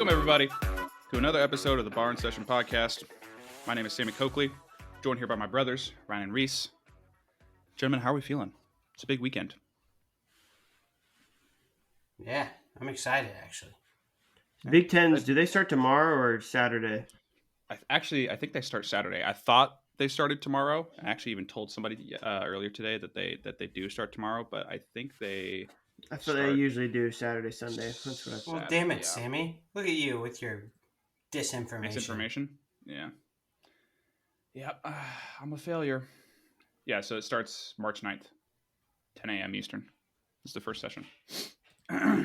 Welcome, everybody, to another episode of the Barn Session Podcast. My name is Sammy Coakley, joined here by my brothers, Ryan and Reese. Gentlemen, how are we feeling? It's a big weekend. Yeah, I'm excited, actually. Big Tens, do they start tomorrow or Saturday? I think they start Saturday. I thought they started tomorrow. I actually even told somebody earlier today that they do start tomorrow, but I think they... I thought they usually do Saturday, Sunday. That's what I thought. Well, damn it, Sammy. Look at you with your disinformation. Yeah. Yeah, I'm a failure. Yeah, so it starts March 9th, 10 a.m. Eastern. This is the first session. Yeah,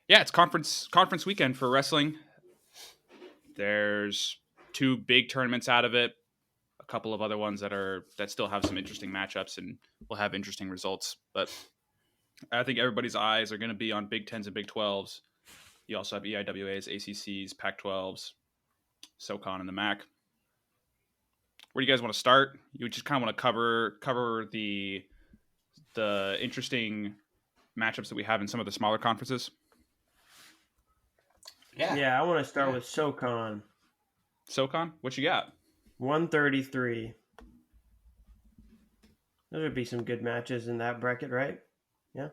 it's conference weekend for wrestling. There's 2 big tournaments out of it. A couple of other ones that still have some interesting matchups and will have interesting results. But I think everybody's eyes are going to be on Big Tens and Big 12s. You also have EIWAs, ACCs, Pac-12s, SoCon, and the MAC. Where do you guys want to start? You just kind of want to cover the interesting matchups that we have in some of the smaller conferences. Yeah, I want to start with SoCon. SoCon? What you got? 133. There would be some good matches in that bracket, right? Yeah.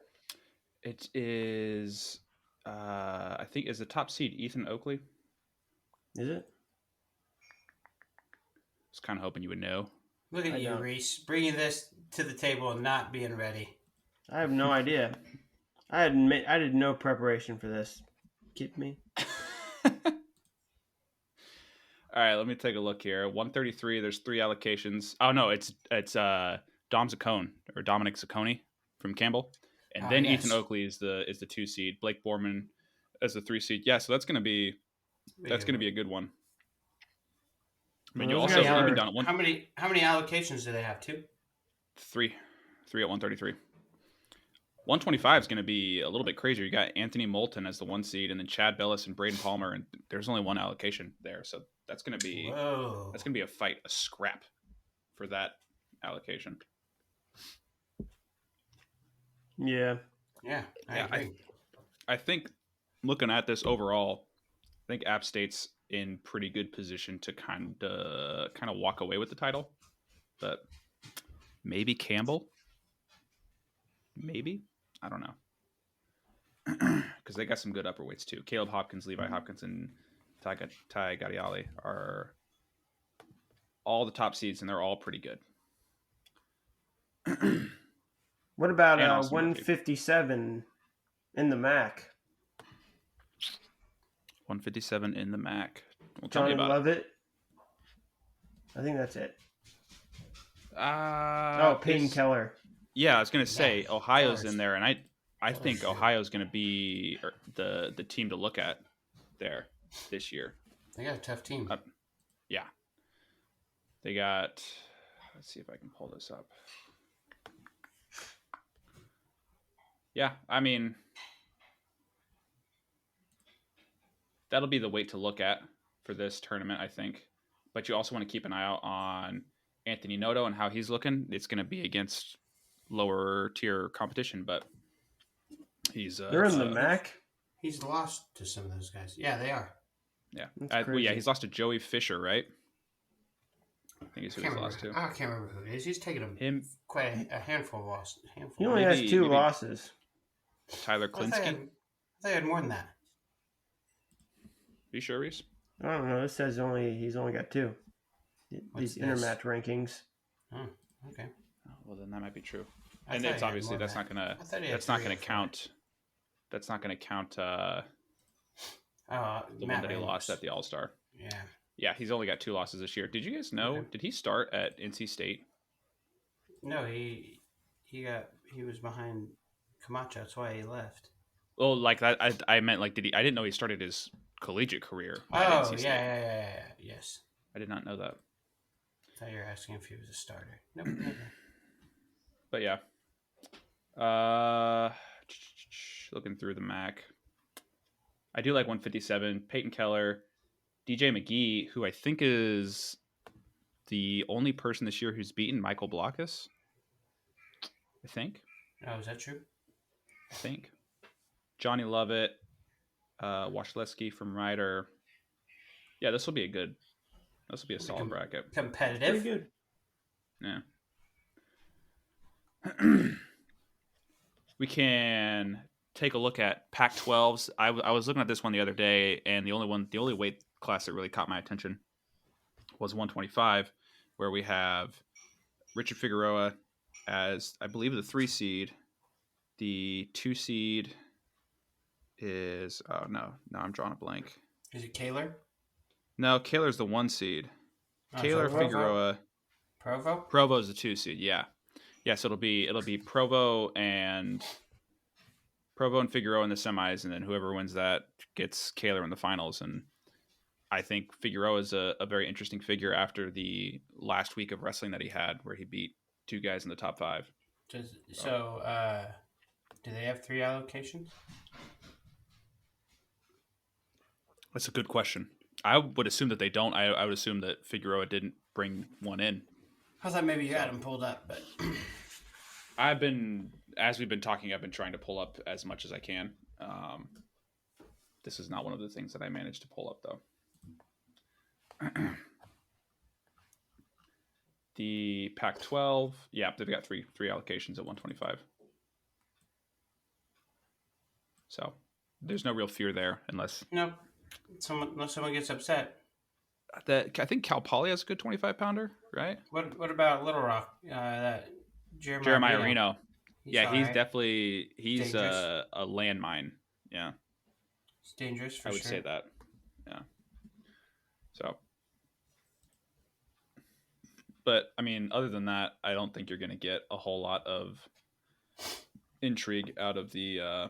It is, I think, is the top seed Ethan Oakley? Is it? I was kind of hoping you would know. Look at you, Reese, bringing this to the table and not being ready. I have no idea. I did no preparation for this. Kidding me? All right, let me take a look here. 133. There's 3 allocations. Oh no, it's Dom Zaccone or Dominic Zaccone from Campbell, and then yes. Ethan Oakley is the 2 seed. Blake Borman as the 3 seed. Yeah, so that's gonna be a good one. I mean, you also even down at one. How many allocations do they have? 2? 3 at 133. 125 is going to be a little bit crazier. You got Anthony Moulton as the 1 seed, and then Chad Bellis and Braden Palmer, and there's only 1 allocation there, so that's going to be a fight, a scrap for that allocation. Yeah. I agree. I think looking at this overall, I think App State's in pretty good position to kind of walk away with the title, but maybe Campbell. Maybe. I don't know. Because they got some good upperweights too. Caleb Hopkins, Levi Hopkins, and Ty Gadiali are all the top seeds, and they're all pretty good. What about 157 in the MAC? 157 in the MAC. Well, Johnny Lovett. I think that's it. Peyton Keller. Yeah, I was going to say Ohio's in there, and I think Ohio's going to be the team to look at there this year. They got a tough team. Yeah. They got... Let's see if I can pull this up. Yeah, I mean... That'll be the weight to look at for this tournament, I think. But you also want to keep an eye out on Anthony Noto and how he's looking. It's going to be against lower tier competition, but they're in the MAC. He's lost to some of those guys. Yeah, they are. Yeah, he's lost to Joey Fisher, right? I think he's who he's lost to. I can't remember who it is. He's taken him quite a handful of losses. He only has 2 losses. Tyler Klinsky. I thought he had more than that. Are you sure, Reese? I don't know. It says he's only got 2. These intermatch rankings. Oh, okay. Well, then that might be true. And it's obviously that's not gonna count. That's not gonna count the one that he lost at the All-Star. Yeah, he's only got 2 losses this year. Did you guys know? Okay. Did he start at NC State? No, he was behind Camacho. That's why he left. Well, like I meant like I didn't know he started his collegiate career. Oh, yeah. Yes. I did not know that. I thought you were asking if he was a starter. Nope, never. But yeah. Looking through the MAC. I do like 157. Peyton Keller, DJ McGee, who I think is the only person this year who's beaten Michael Blockus. I think. Oh, is that true? I think. Johnny Lovett, Washleski from Ryder. Yeah, this will be a solid bracket. Pretty Competitive. good. Yeah. We can take a look at Pac-12s. I was looking at this one the other day, and the only weight class that really caught my attention was 125, where we have Richard Figueroa as, I believe, the 3 seed. The 2 seed is no, I'm drawing a blank. Is it Kaler? No, Kaler's the 1 seed. Kaler, Figueroa, Provo's the 2 seed. Yeah. So it'll be Provo and Figueroa in the semis, and then whoever wins that gets Kaler in the finals. And I think Figueroa is a very interesting figure after the last week of wrestling that he had, where he beat 2 guys in the top 5. Do they have 3 allocations? That's a good question. I would assume that they don't. I would assume that Figueroa didn't bring one in. I thought maybe you had him pulled up, but as we've been talking, I've been trying to pull up as much as I can. This is not one of the things that I managed to pull up, though. The Pac-12, yeah, they've got three allocations at 125. So there's no real fear there, unless someone gets upset. I think Cal Poly has a good 25-pounder, right? What about Little Rock? That Jeremiah Reno. He's right. definitely Dangerous. a landmine. Yeah, It's dangerous for I sure. would say that. Yeah. So, but I mean, other than that, I don't think you're going to get a whole lot of intrigue out of the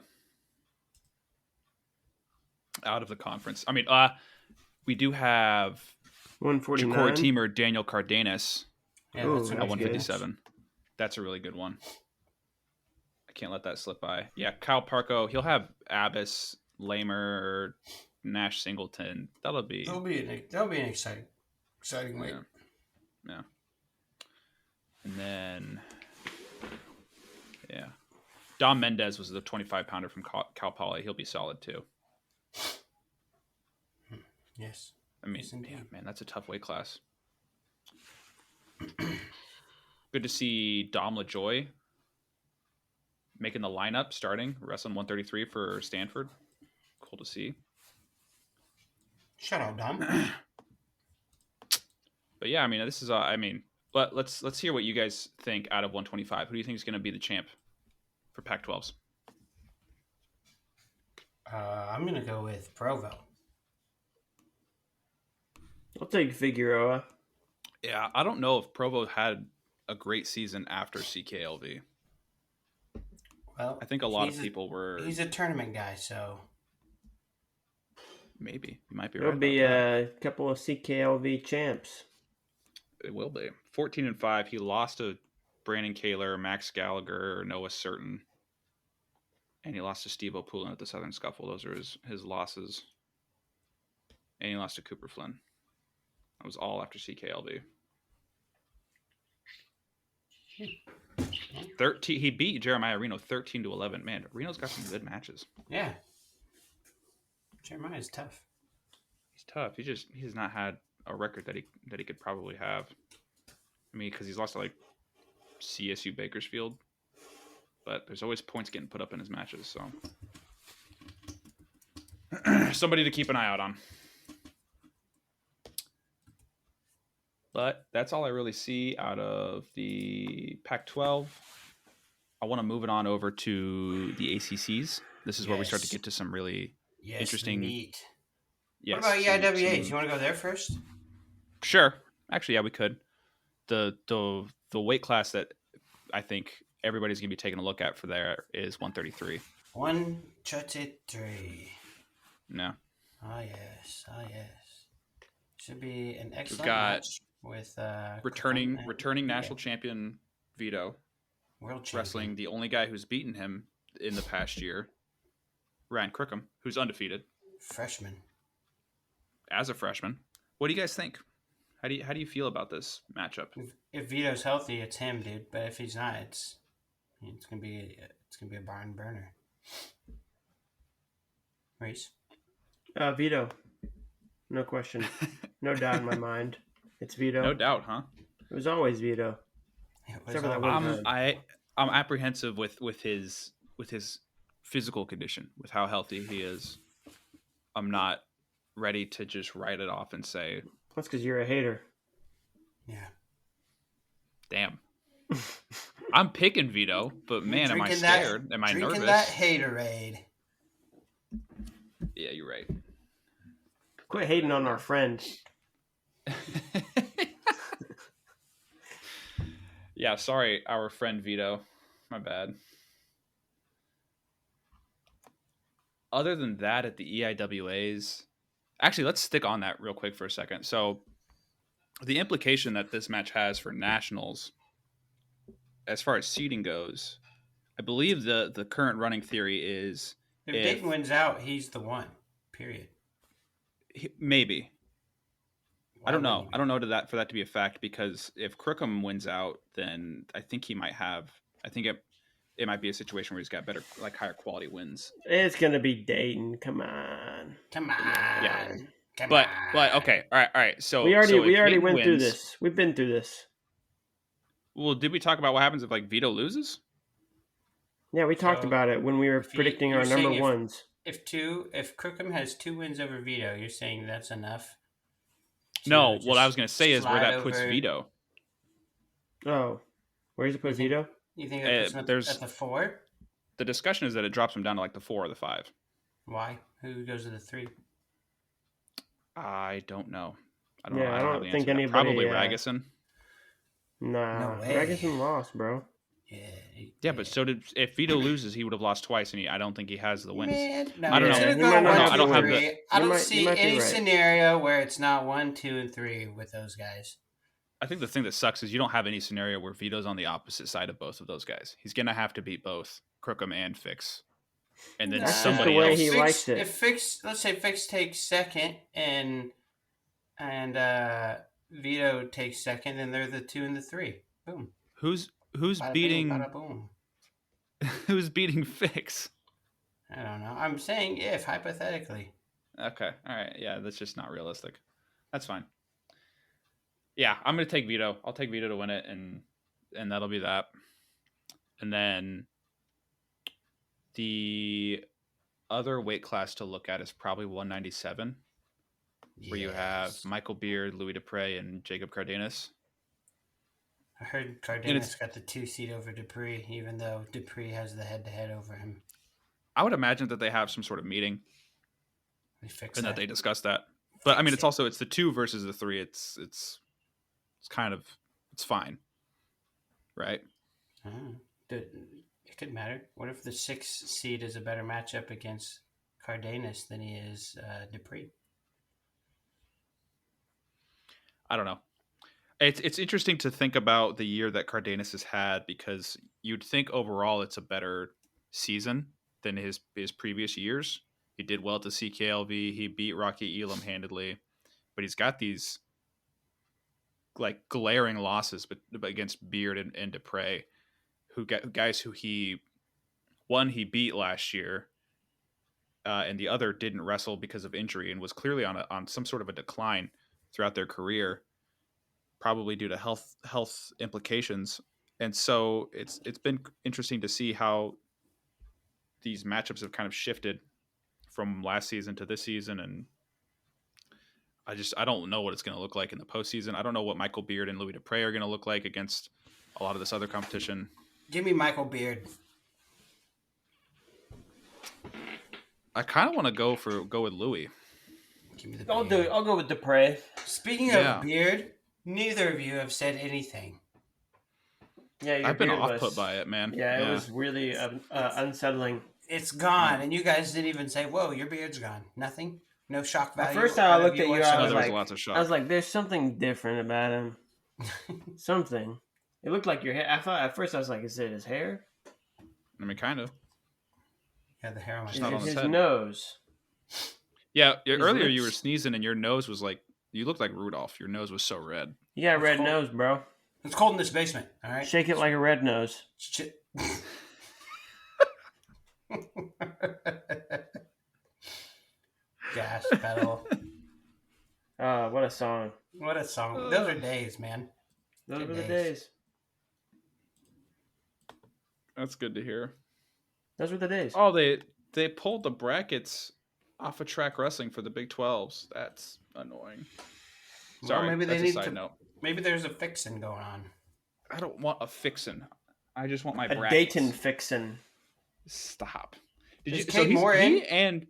conference. I mean, we do have 149. Ja'Cory Teamer, Daniel Cardenas Yeah, Ooh, that's at that's 157. That's a really good one. I can't let that slip by. Yeah, Kyle Parko. He'll have Abbas, Lamer, Nash Singleton. That'll be an exciting weight. Yeah. And then, yeah, Dom Mendez was the 25-pounder from Cal Poly. He'll be solid too. Yes. I mean, Yes, indeed. yeah, man, that's a tough weight class. Good to see Dom LaJoy making the lineup, starting wrestling 133 for Stanford. Cool to see. Shout out, Dom. But yeah, I mean, this is but let's hear what you guys think out of 125. Who do you think is going to be the champ for Pac-12s? I'm gonna go with Provo. I'll take Figueroa. Yeah, I don't know if Provo had a great season after CKLV. Well, I think a lot of people were. He's a tournament guy, so maybe you might be There'll right. be a couple of CKLV champs. It will be 14-5. He lost to Brandon Kaler, Max Gallagher, Noah Certain, and he lost to Steve O'Poulin at the Southern Scuffle. Those are his losses. And he lost to Cooper Flynn. That was all after CKLV. 13. He beat Jeremiah Reno 13-11. Man, Reno's got some good matches. yeah. Jeremiah's tough. He's tough. He's not had a record that he could probably have. I mean, because he's lost to like CSU Bakersfield, but there's always points getting put up in his matches. So somebody to keep an eye out on. But that's all I really see out of the Pac-12. I want to move it on over to the ACCs. This is where we start to get to some really interesting. Meat. Yes, What about EIWAs? You want to go there first? Sure. Actually, yeah, we could. The weight class that I think everybody's going to be taking a look at for there is 133. 133. No. Oh yes. Should be an excellent We've got match with returning national champion Vito. World champion. Wrestling the only guy who's beaten him in the past year, Ryan Crookham, who's undefeated. Freshman. As a freshman. What do you guys think? How do you feel about this matchup? If Vito's healthy, it's him, dude. But if he's not, it's gonna be a barn burner. Reese? Vito. No question. No doubt in my mind. It's Vito. No doubt, huh? It was always Vito. It was Except for that one always- time. I'm apprehensive with his physical condition, with how healthy he is. I'm not ready to just write it off and say, That's because you're a hater. Yeah. damn. I'm picking Vito, but man, am I Drinking that- scared? Am I Drinking nervous? that haterade. Yeah, you're right. Quit hating on our friend. Yeah, sorry, our friend Vito. My bad. Other than that, at the EIWAs, actually, let's stick on that real quick for a second. So, the implication that this match has for nationals, as far as seeding goes, I believe the current running theory is If If- Dayton wins out, he's the one. Period. maybe. Why I don't wouldn't know. he be? I don't know that to be a fact, because if Crookham wins out, then I think he might have. I think it might be a situation where he's got better, like higher quality wins. It's gonna be Dayton. Come on. Come on. Yeah. Come But on. okay, all right. So We already so if went Dayton through wins- this. We've been through this. Well, did we talk about what happens if like Vito loses? Yeah, we talked So, about it when we were if he- predicting our you're number saying if- ones. If Crookham has 2 wins over Vito, you're saying that's enough? to No. just What I was going to say is where slide that puts over- Vito. Oh, where does it put You think- Vito? You think that puts him there's- at the 4? The discussion is that it drops him down to like the 4 or the 5. Why? Who goes to the 3? I don't know. I don't Yeah, know. I don't don't have the think answer to that. anybody, Probably uh, Ragusan. Nah, No way. Ragusan lost, bro. Yeah, but so did if Vito loses, he would have lost twice, and I don't think he has the wins. Man, no, I don't it's know. gonna He go might not 1, have 2, the win. 3. You I don't might- see you might be any right. scenario where it's not 1, 2, and 3 with those guys. I think the thing that sucks is you don't have any scenario where Vito's on the opposite side of both of those guys. He's gonna have to beat both Crookham and Fix, and then That's just somebody the way else. he likes it. If Fix, let's say Fix takes second and Vito takes second, then they're the 2 and the 3. Boom. Who's Bada beating bing, bada boom. who's beating Fix? I don't know. I'm saying if hypothetically. Okay, all right, yeah, that's just not realistic. That's fine. Yeah, I'm gonna take Vito. I'll take Vito to win it, and that'll be that. And then the other weight class to look at is probably 197, where you have Yes. Michael Beard, Louis Dupre, and Jacob Cardenas. I heard Cardenas got the 2 seed over Dupree, even though Dupree has the head-to-head over him. I would imagine that they have some sort of meeting We fix and that. that they discuss that. But I mean, Fix it's the 2 versus the 3. It's kind of it's fine, right? It could matter. What if the 6 seed is a better matchup against Cardenas than he is Dupree? I don't know. It's interesting to think about the year that Cardenas has had, because you'd think overall it's a better season than his previous years. He did well at the CKLV. He beat Rocky Elam handedly, but he's got these like glaring losses, but against Beard and Dupre, guys who he beat last year, and the other didn't wrestle because of injury and was clearly on some sort of a decline throughout their career, probably due to health implications. And so it's been interesting to see how these matchups have kind of shifted from last season to this season, and I don't know what it's going to look like in the postseason. I don't know what Michael Beard and Louis Dupre are going to look like against a lot of this other competition. Give me Michael Beard. I kind of want to go with Louis. Give me the I'll Beard. do it. I'll go with Dupre. Speaking Yeah. of Beard, neither of you have said anything. Yeah, your I've been beard off was- put by it, man. Yeah, it was really unsettling. It's gone, and you guys didn't even say, "Whoa, your beard's gone." Nothing. No shock value. At first time out I of looked at you, I No, whatsoever? was there was like, lots of shock. I was like, "There's something different about him. Something." It looked like your hair. I thought at first I was like, "Is it his hair? I mean, kind of. Yeah, the hair on my Is not it on his his head. nose?" Yeah, His earlier you were lips. sneezing and your nose was like, you looked like Rudolph. Your nose was so red. You got a red cold. nose, bro. It's cold in this basement. All right. Shake it like a red nose. Shit. Gas. gas pedal. What a song. What a song. Those are days, man. Those Good were the days. days. That's good to hear. Those were the days. Oh, they pulled the brackets off of Track Wrestling for the Big 12s. That's annoying. Sorry, maybe they that's need a side to. note. Maybe there's a fixin' going on. I don't want a fixin'. I just want my A brackets. Dayton fixin'. Stop. Is Cade Moore in?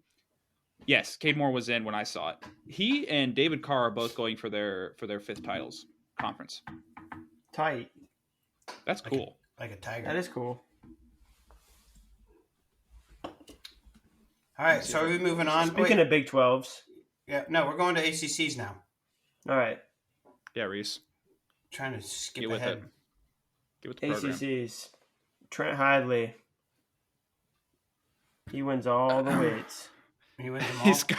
Yes, Cade Moore was in when I saw it. He and David Carr are both going for their 5th titles conference. Tight. That's cool. Like a tiger. That is cool. All right, so are we moving on? Speaking of Big 12s. Yeah, no, we're going to ACCs now. All right. Yeah, Reese. Trying to skip Get with ahead. it. Get with the program. ACCs. Trent Hidley. He wins all the weights. He wins them all. He's got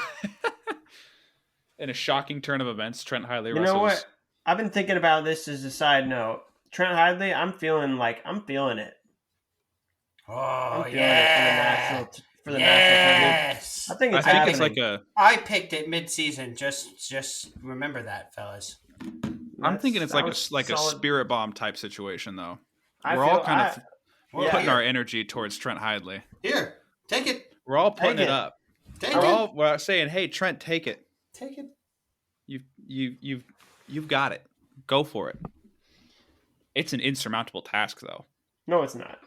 in a shocking turn of events, Trent Hidley You know what? I've been thinking about this as a side note. Trent Hidley, I'm feeling it. Oh, I'm feeling yeah. it for the national Yes. I think it's I think happening. it's like a. I picked it mid-season. Just remember that, fellas. I'm thinking it's like a solid. spirit bomb type situation, though. I We're feel- all kind of Well, putting here, our energy towards Trent Hidley. here, take it. We're all putting Take it it. up. Take We're saying, "Hey, Trent, take it. Take it. You've got it. Go for it." It's an insurmountable task, though. No, it's not.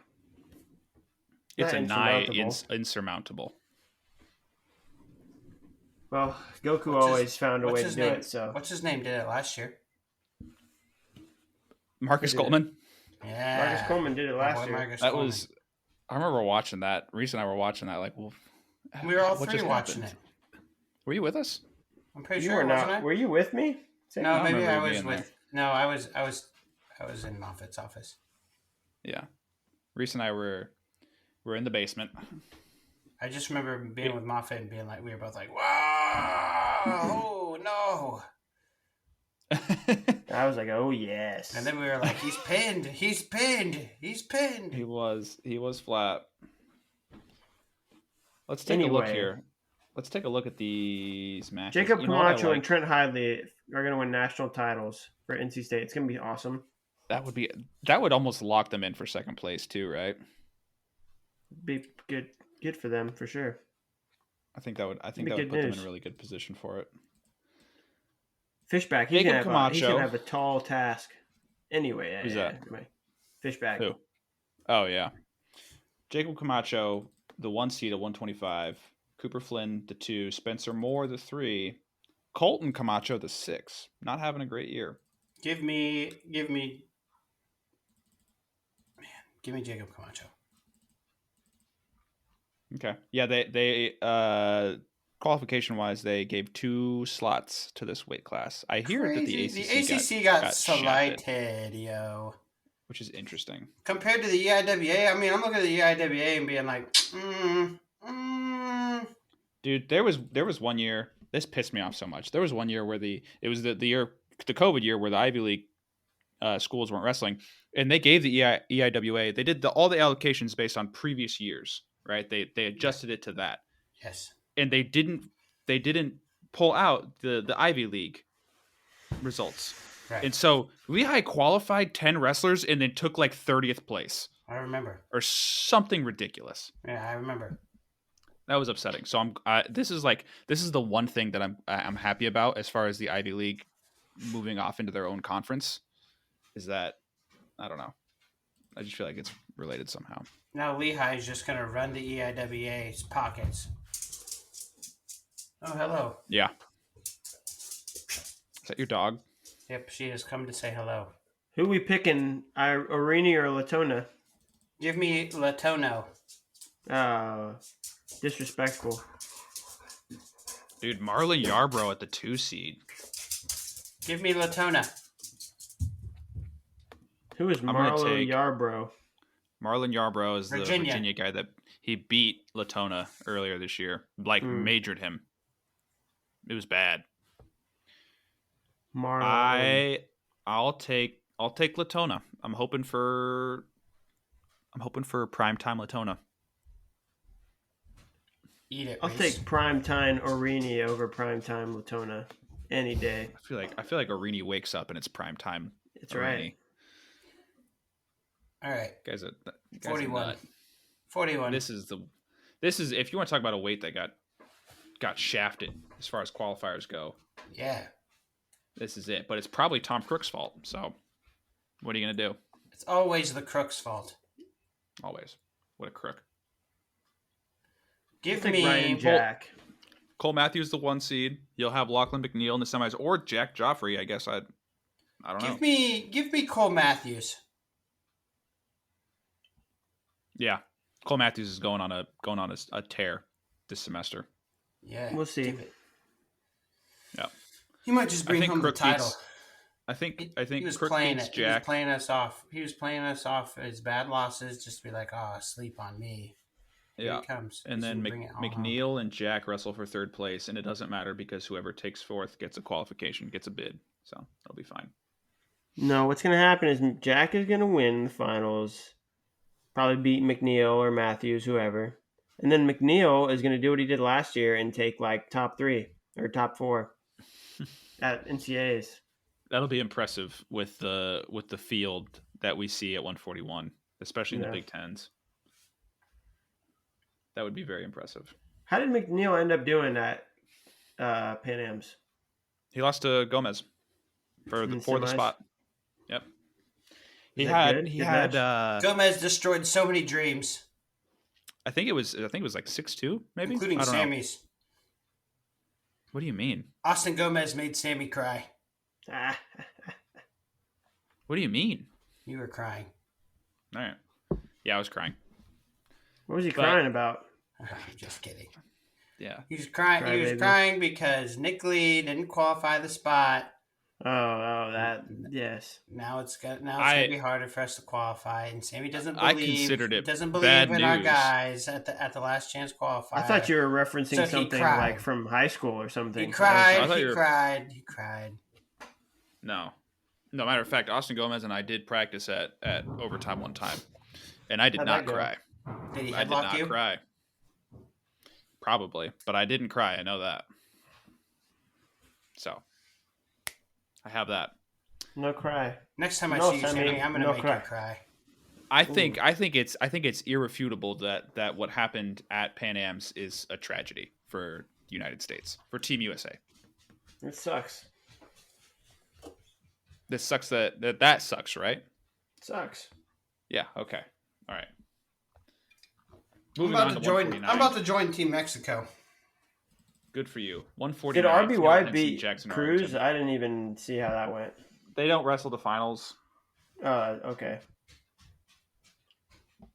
It's Not a nigh insurmountable. insurmountable. Well, Goku What's always his- found a what's way to his do name? it. So What's his name? Did it last year? Marcus Who did it? Coleman. Yeah. Marcus Coleman did it My last boy year. Marcus That Coleman. was. I remember watching that. Reese and I were watching that. Like, well, We were all what three just watching happened? it. Were you with us? I'm pretty You sure, were wasn't not. I? Were you with me? Say- No, I maybe remember I was being with. No, I was in Moffat's office. Yeah. Reese and I were in the basement. I just remember being with Moffat and being like, we were both like, "Wow, oh no!" I was like, oh yes. And then we were like, "He's pinned. He's pinned. He's pinned." He was flat. Let's take a look Anyway. here. Let's take a look at these matches. Jacob You know what I Camacho like? and Trent Hidley are going to win national titles for NC State. It's going to be awesome. That would almost lock them in for second place too, right? Be good for them for sure. I think that would Be put good them in news. a really good position for it. Fishback, he's Jacob gonna Camacho. have a tall task. Anyway, Who's that? Anyway. Fishback. Who? Oh yeah, Jacob Camacho, the 1 seed at 125. Cooper Flynn, the 2. Spencer Moore, the 3. Colton Camacho, the 6. Not having a great year. Give me Jacob Camacho. Okay. Yeah, they qualification wise, they gave 2 slots to this weight class. I hear that the ACC got shafted, slighted, yo. which is interesting. Compared to the EIWA, I mean, I'm looking at the EIWA and being like, Dude, there was 1 year. This pissed me off so much. There was 1 year where the COVID year where the Ivy League schools weren't wrestling, and they gave the EIWA. They did all the allocations based on previous years, right? They adjusted it to that. yes. And they didn't pull out the Ivy League results. Right. And so Lehigh qualified 10 wrestlers and then took like 30th place I remember. or something ridiculous. Yeah, I remember. That was upsetting. So this is the one thing that I'm happy about as far as the Ivy League moving off into their own conference is that I don't know. I just feel like it's related somehow. Now Lehigh is just going to run the EIWA's pockets. Oh, hello. Yeah. Is that your dog? Yep, she has come to say hello. Who we picking, Arini or Latona? Give me Latono. Disrespectful. Dude, Marlon Yarbrough at the 2 seed. Give me Latona. Who is gonna Marlo take- Yarbrough? Marlon Yarbrough is the Virginia. Virginia guy that he beat Latona earlier this year. Like majored him. It was bad. Marlo. I'll take Latona. I'm hoping for primetime Latona. Eat it, I'll Reese. take primetime Orini over primetime Latona any day. I feel like Arini wakes up and it's prime time. It's Arini. right. All right. Guys are 41. nut. 41. This is if you want to talk about a weight that got shafted as far as qualifiers go. Yeah. This is it. But it's probably Tom Crook's fault. So what are you gonna do? It's always the Crook's fault. Always. What a crook. Give I'll take me Ryan Jack. Cole Matthews, the 1 seed. You'll have Lachlan McNeil in the semis, or Jack Joffrey. I guess I don't know. Give me Cole Matthews. Yeah, Cole Matthews is going on a tear this semester. Yeah. We'll see. give it. Yeah, He might just bring home the title. I think He was Crook playing beats it. Jack. He was playing us off. He was playing us off his bad losses, just to be like, "Oh, sleep on me." Here Yeah, he comes. and He's then gonna bring it all home. McNeil and Jack wrestle for 3rd place, and it doesn't matter because whoever takes 4th gets a qualification, gets a bid, so that'll be fine. No, what's going to happen is Jack is going to win the finals, probably beat McNeil or Matthews, whoever. And then McNeil is going to do what he did last year and take like top 3 or top 4 at NCAAs. That'll be impressive with the field that we see at 141, especially in the Big Tens. That would be very impressive. How did McNeil end up doing at Pan Am's? He lost to Gomez for the spot. Yep. He had Gomez destroyed so many dreams, I think it was like 6-2 maybe, including I don't know. Sammy's. What do you mean? Austin Gomez made Sammy cry. What do you mean? You were crying. All right. Yeah, I was crying. What was he crying about? I'm just kidding. Yeah. He was crying. Cry, he was baby. crying because Nick Lee didn't qualify the spot. That yes. Now it's gonna be harder for us to qualify, and Sammy doesn't believe. I considered it doesn't believe bad in our news. guys at the last chance qualifier. I thought you were referencing So he something cried. like from high school or something. He cried. I thought He you were- cried. He cried. No. No, matter of fact, Austin Gomez and I did practice at overtime one time, and I did How'd not that go? cry. Did he I did headlock not you? cry. Probably, but I didn't cry. I know that. So, I have that. No cry. Next time I No, see you, Sammy, Sammy, I'm gonna no make cry. you cry. I think it's irrefutable that what happened at Pan Am's is a tragedy for the United States, for Team USA. It sucks. This sucks that sucks, right? It sucks. Yeah. Okay. All right. I'm Moving about on to join. 149. I'm about to join Team Mexico. Good for you. Did 149. RBY beat Jackson Cruz? Arlington. I didn't even see how that went. They don't wrestle the finals. Okay.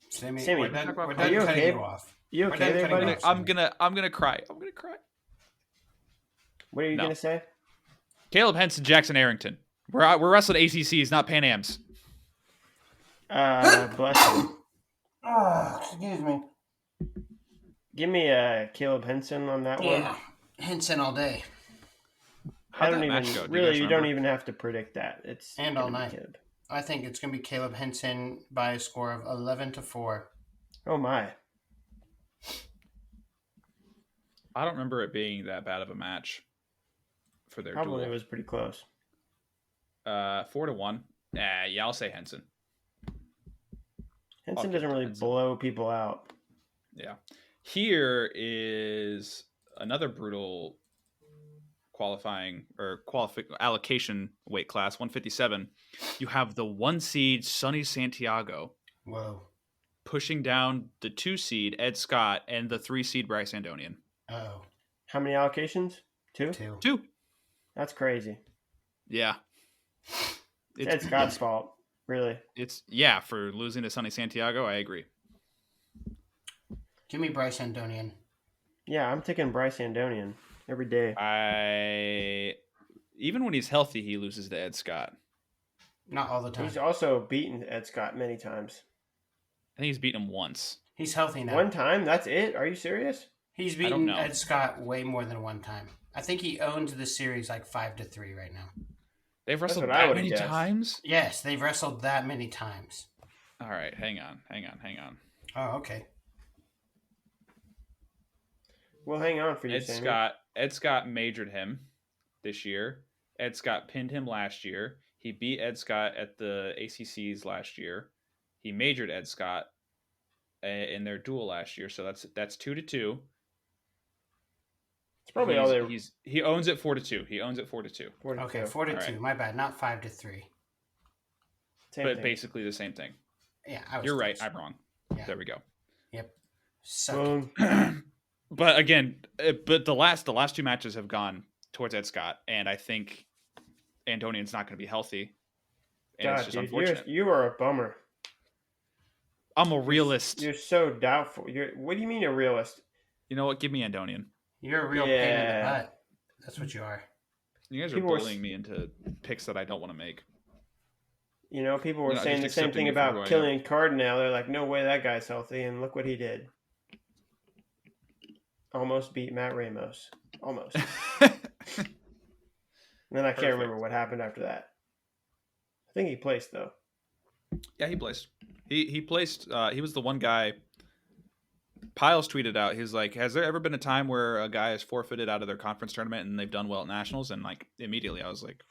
Sammy, Sammy, we're done, are we're done you cutting okay? you off. You We're okay done there, cutting buddy? you off, I'm gonna cry. I'm gonna cry. What are you No. gonna say? Caleb Henson, Jackson Arrington. We're wrestling ACCs, not Pan Am's. Bless you. Oh, excuse me. Give me Caleb Henson on that one. Yeah, Henson all day I don't that even match go? Do you really. guys You don't remember? even have to predict that. It's And gonna all be night. Caleb. I think it's gonna be Caleb Henson by a score of 11-4. Oh my! I don't remember it being that bad of a match for their Probably duel. was pretty close. 4-1. Yeah, I'll say Henson. Henson give doesn't it to really Henson. blow people out. Yeah. Here is another brutal qualifying or allocation weight class, 157. You have the 1 seed Sonny Santiago Whoa. pushing down the 2 seed Ed Scott and the 3 seed Bryce Andonian. Oh, How many allocations? 2? 2. 2. That's crazy. Yeah. It's Ed Scott's fault. Really. It's for losing to Sonny Santiago, I agree. Give me Bryce Andonian. Yeah, I'm taking Bryce Andonian every day. Even when he's healthy, he loses to Ed Scott. Not all the time. He's also beaten Ed Scott many times. I think he's beaten him once. He's healthy now. One time? That's it? Are you serious? He's don't beaten know. Ed Scott way more than one time. I think he owns the series like 5-3 right now. They've wrestled what I that would've many guessed. times? Yes, they've wrestled that many times. All right, hang on. Oh, okay. We'll hang on for you, Sammy. Ed Scott majored him this year. Ed Scott pinned him last year. He beat Ed Scott at the ACCs last year. He majored Ed Scott in their duel last year, so that's 2-2. It's probably all they. He owns it 4-2. He owns it 4-2. 4-2. Okay, 4-2. Right. My bad. Not 5-3. Same But thing. basically the same thing. Yeah, You're right. I'm wrong. Yeah. There we go. Yep. Suck. But again, the last two matches have gone towards Ed Scott, and I think Antonian's not going to be healthy. And God, it's just dude, unfortunate. you are a bummer. I'm a realist. You're so doubtful. What do you mean a realist? You know what? Give me Antonian. You're a real pain in the butt. That's what you are. You guys are bullying me into picks that I don't want to make. You know, people were saying the same thing about Killian Cardinal. They're like, no way that guy's healthy, and look what he did. Almost beat Matt Ramos. Almost. And then I can't remember what happened after that. I think he placed, though. Yeah, he placed. He placed. He was the one guy. Piles tweeted out. He was like, "Has there ever been a time where a guy is forfeited out of their conference tournament and they've done well at nationals?" And like immediately, I was like,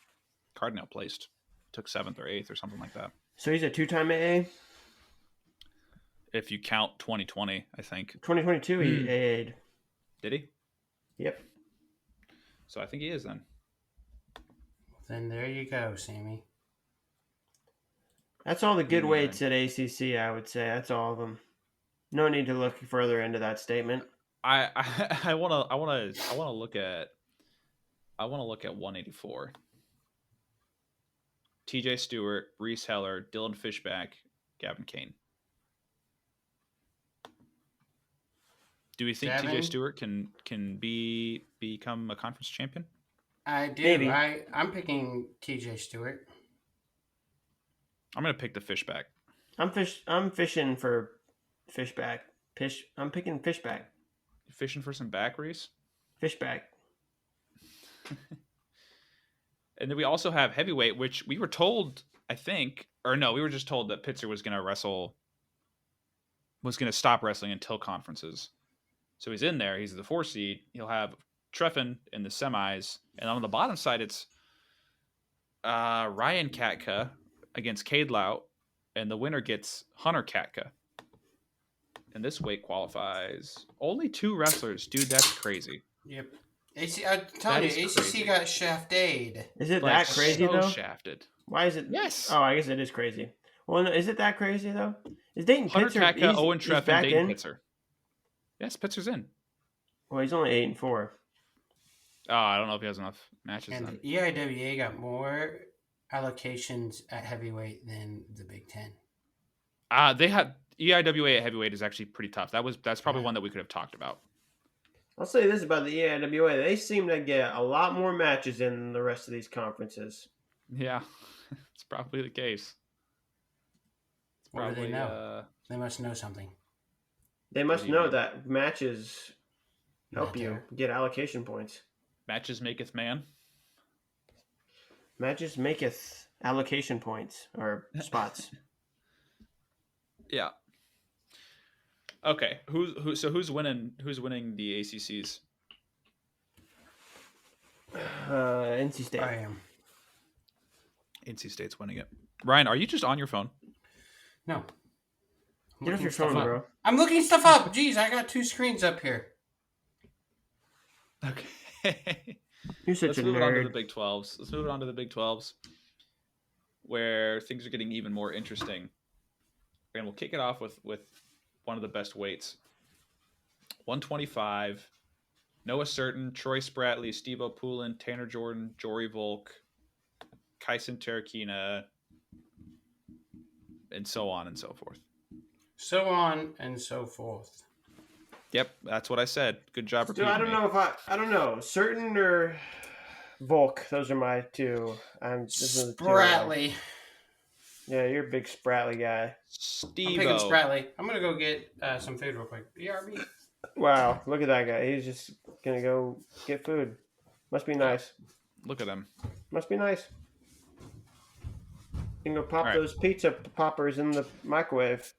"Cardinal placed, took 7th or 8th or something like that." So he's a 2-time AA. If you count 2020, I think 2022 he AA'd. Did he? Yep. So I think he is then. Then there you go, Sammy. That's all the good weights at ACC, I would say. That's all of them. No need to look further into that statement. I want to look at 184. TJ Stewart, Reese Heller, Dylan Fishback, Gavin Kane. Do we think TJ Stewart can become a conference champion? I do. Maybe. I'm picking TJ Stewart. I'm gonna pick the Fishback. I'm fishing for Fishback. I'm picking Fishback. You fishing for some back, Reese? Fishback. And then we also have heavyweight, which we were told, I think, or no, we were just told that Pitzer was going to stop wrestling until conferences. So he's in there. He's the 4 seed. He'll have Treffin in the semis. And on the bottom side, it's Ryan Katka against Cade Lout. And the winner gets Hunter Katka. And this weight qualifies only 2 wrestlers. Dude, that's crazy. Yep. I'm telling you, ACC got shafted. Is it that crazy, though? Shafted. Why is it? Yes. Oh, I guess it is crazy. Well, no, is it that crazy, though? Is Dayton Hunter Pitzer Katka, Owen he's Treff, back and Dayton in? Pitzer. Yes, Pitzer's in. Well, he's only 8-4. Oh, I don't know if he has enough matches And then. EIWA got more allocations at heavyweight than the Big Ten. They had EIWA at heavyweight is actually pretty tough. That's probably one that we could have talked about. I'll say this about the EIWA. They seem to get a lot more matches in than the rest of these conferences. Yeah, it's probably the case. What do they know? They must know something. They must know that matches help you Matter. get allocation points. Matches maketh man. Matches maketh allocation points or spots. Yeah. Okay. Who's winning the ACCs? NC State. I am. NC State's winning it. Ryan, are you just on your phone? No. Get off your phone, bro. I'm looking stuff up. Jeez, I got 2 screens up here. Okay. You're such Let's a move it on to the nerd. Big 12s. Let's move it on to the Big 12s, where things are getting even more interesting. And we'll kick it off with one of the best weights. 125. Noah Certain, Troy Spratley, Steve O'Poulin, Tanner Jordan, Jory Volk, Kyson Tarakina, and so on and so forth. So on and so forth. Yep, that's what I said. Good job repeating. Dude, I don't know. Certain or Volk. Those are my 2. Spratley. Yeah, you're a big Spratley guy. Steve. I'm picking Spratley. I'm going to go get some food real quick. BRB. Wow, look at that guy. He's just going to go get food. Must be nice. Look at him. Must be nice. You can go pop those pizza poppers in the microwave.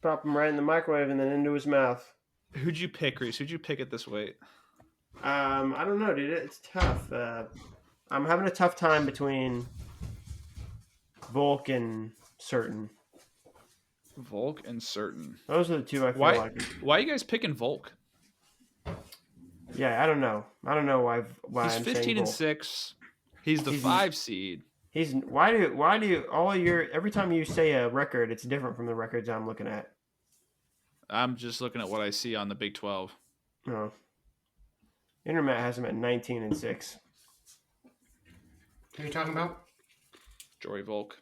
Pop him right in the microwave and then into his mouth. Who'd you pick, Reese? Who'd you pick at this weight? I don't know, dude. It's tough. I'm having a tough time between Volk and Certain. Volk and Certain. Those are the two I feel Why? like. Why are you guys picking Volk? Yeah, I don't know. I don't know why. He's I'm 15 saying and Volk. 6. He's the 5 seed. Why do you all your every time you say a record, it's different from the records I'm looking at. I'm just looking at what I see on the Big 12. No. Internet has him at 19 and 6. Who are you talking about? Jory Volk.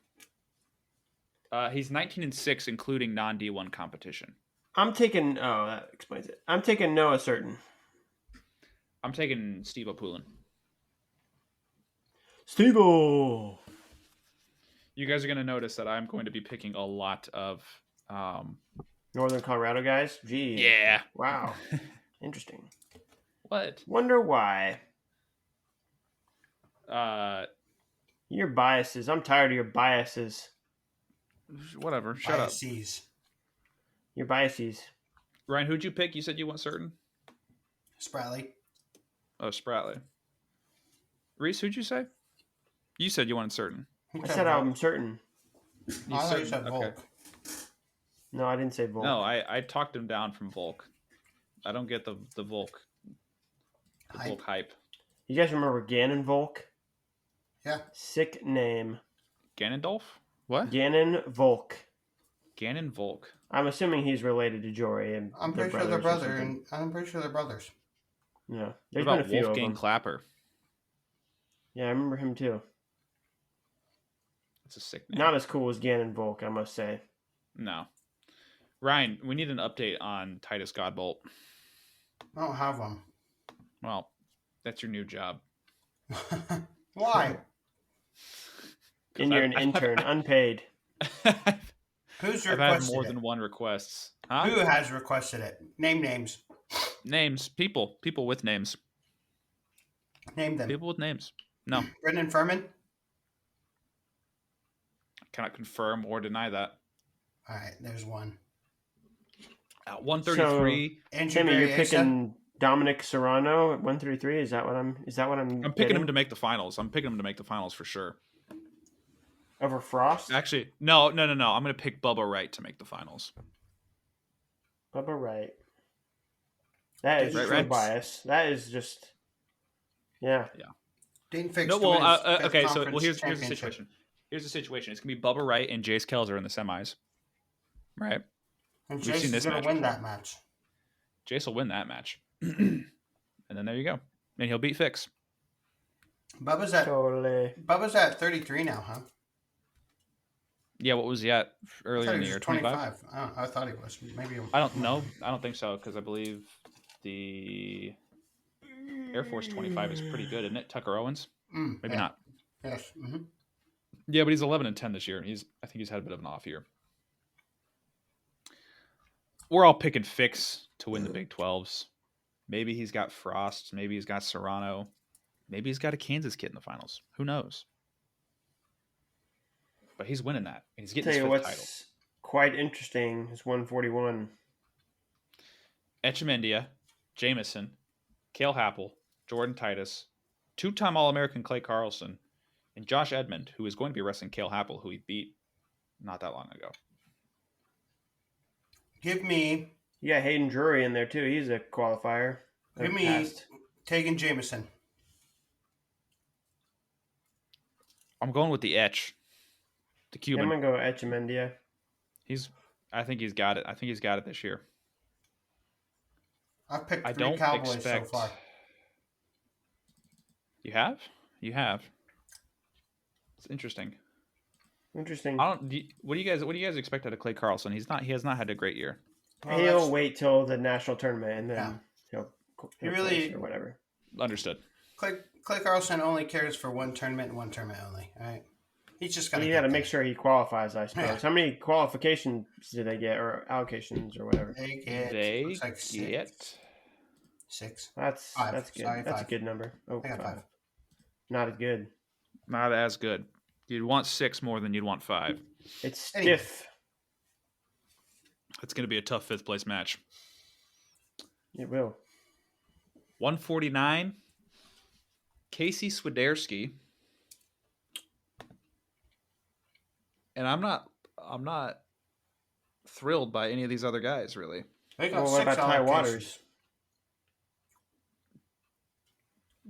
He's 19 and 6, including non-D1 competition. I'm taking. Oh, that explains it. I'm taking Noah Certain. I'm taking Steve O'Poulin. Steve-O! You guys are going to notice that I'm going to be picking a lot of... Northern Colorado guys? Gee. Yeah. Wow. Interesting. What? Wonder why. Uh, Your biases. I'm tired of your biases. Whatever. Shut up. Biases. Your biases. Ryan, who'd you pick? You said you want Certain? Spratly. Oh, Spratley. Reese, who'd you say? You said you wanted Certain. I said I'm certain. I thought you said Okay. Volk. No, I didn't say Volk. No, I talked him down from Volk. I don't get the Volk. The Volk hype. You guys remember Gannon Volk? Yeah. Sick name. Ganondorf? What? Gannon Volk. Ganon Volk. I'm assuming he's related to Jory. And I'm pretty sure they're brothers. And I'm pretty sure they're brothers. Yeah. What There's been about a few Wolfgang of them. Clapper? Yeah, I remember him too. That's a sick name. Not as cool as Gannon Volk, I must say. No. Ryan, we need an update on Titus Godbolt. I don't have one. Well, that's your new job. Why? And you're an intern, unpaid. Who's I've had requested more it? than one requests. Huh? Who has requested it? Name names. Names. People with names. Name them. People with names. No. Brendan Furman? Cannot confirm or deny that. All right, there's one. At 133, Andrew Timmy, you're Berriesa? picking Dominic Serrano at 133. Is that what I'm I'm picking getting? him to make the finals. I'm picking him to make the finals for sure. Over Frost? Actually, no. I'm going to pick Bubba Wright to make the finals. Bubba Wright. That is Right, true right. bias. That is just, yeah. Dean Fix No, to win well, his fifth okay. So, conference here's the championship. situation. Here's the situation. It's gonna be Bubba Wright and Jace Kelzer in the semis, right? And We've seen Jason's this going match to win before. that match. Jace will win that match, and then there you go. And he'll beat Fix. Bubba's at Totally. 33 now, huh? Yeah, what was he at I earlier thought in he the was year? 25. I thought he was. Maybe. I don't know. I don't think so because I believe the Air Force 25 is pretty good, isn't it? Tucker Owens, maybe yeah. not. Yes. Mm-hmm. Yeah, but he's 11 and 10 this year. I think he's had a bit of an off year. We're all picking Fix to win the Big 12s. Maybe he's got Frost. Maybe he's got Serrano. Maybe he's got a Kansas kid in the finals. Who knows? But he's winning that. And he's getting Tell his you fifth what's title. quite interesting is 141. Etchemendia, Jameson, Cale Happel, Jordan Titus, two-time All-American Clay Carlson, and Josh Edmond, who is going to be wrestling Cale Happel, who he beat not that long ago. Give me You got Hayden Drury in there too. He's a qualifier. Give me Tegan Jameson. I'm going with the Etch, the I'm Cuban. gonna go Etchemendia. I think he's got it. I think he's got it this year. I've picked I 3 don't Cowboys expect. so far. You have? You have. It's interesting. Interesting. What do you guys expect out of Clay Carlson? He has not had a great year. Well, He'll wait till the national tournament and then Yeah. he'll He really- place or whatever. Understood. Clay Carlson only cares for one tournament and one tournament only. All right. He's just got You got to make sure he qualifies, I suppose. Yeah. How many qualifications do they get, or allocations, or whatever? They looks like get 6. That's 5. that's good. Sorry, That's 5. a good number. Oh, I got 5. Not as good. not as good. You'd want 6 more than you'd want 5. It's Anyway. stiff. It's going to be a tough 5th place match. It will. 149, Casey Swiderski. And I'm not thrilled by any of these other guys, really. They got Well, what 6 about Ty allocations. Waters?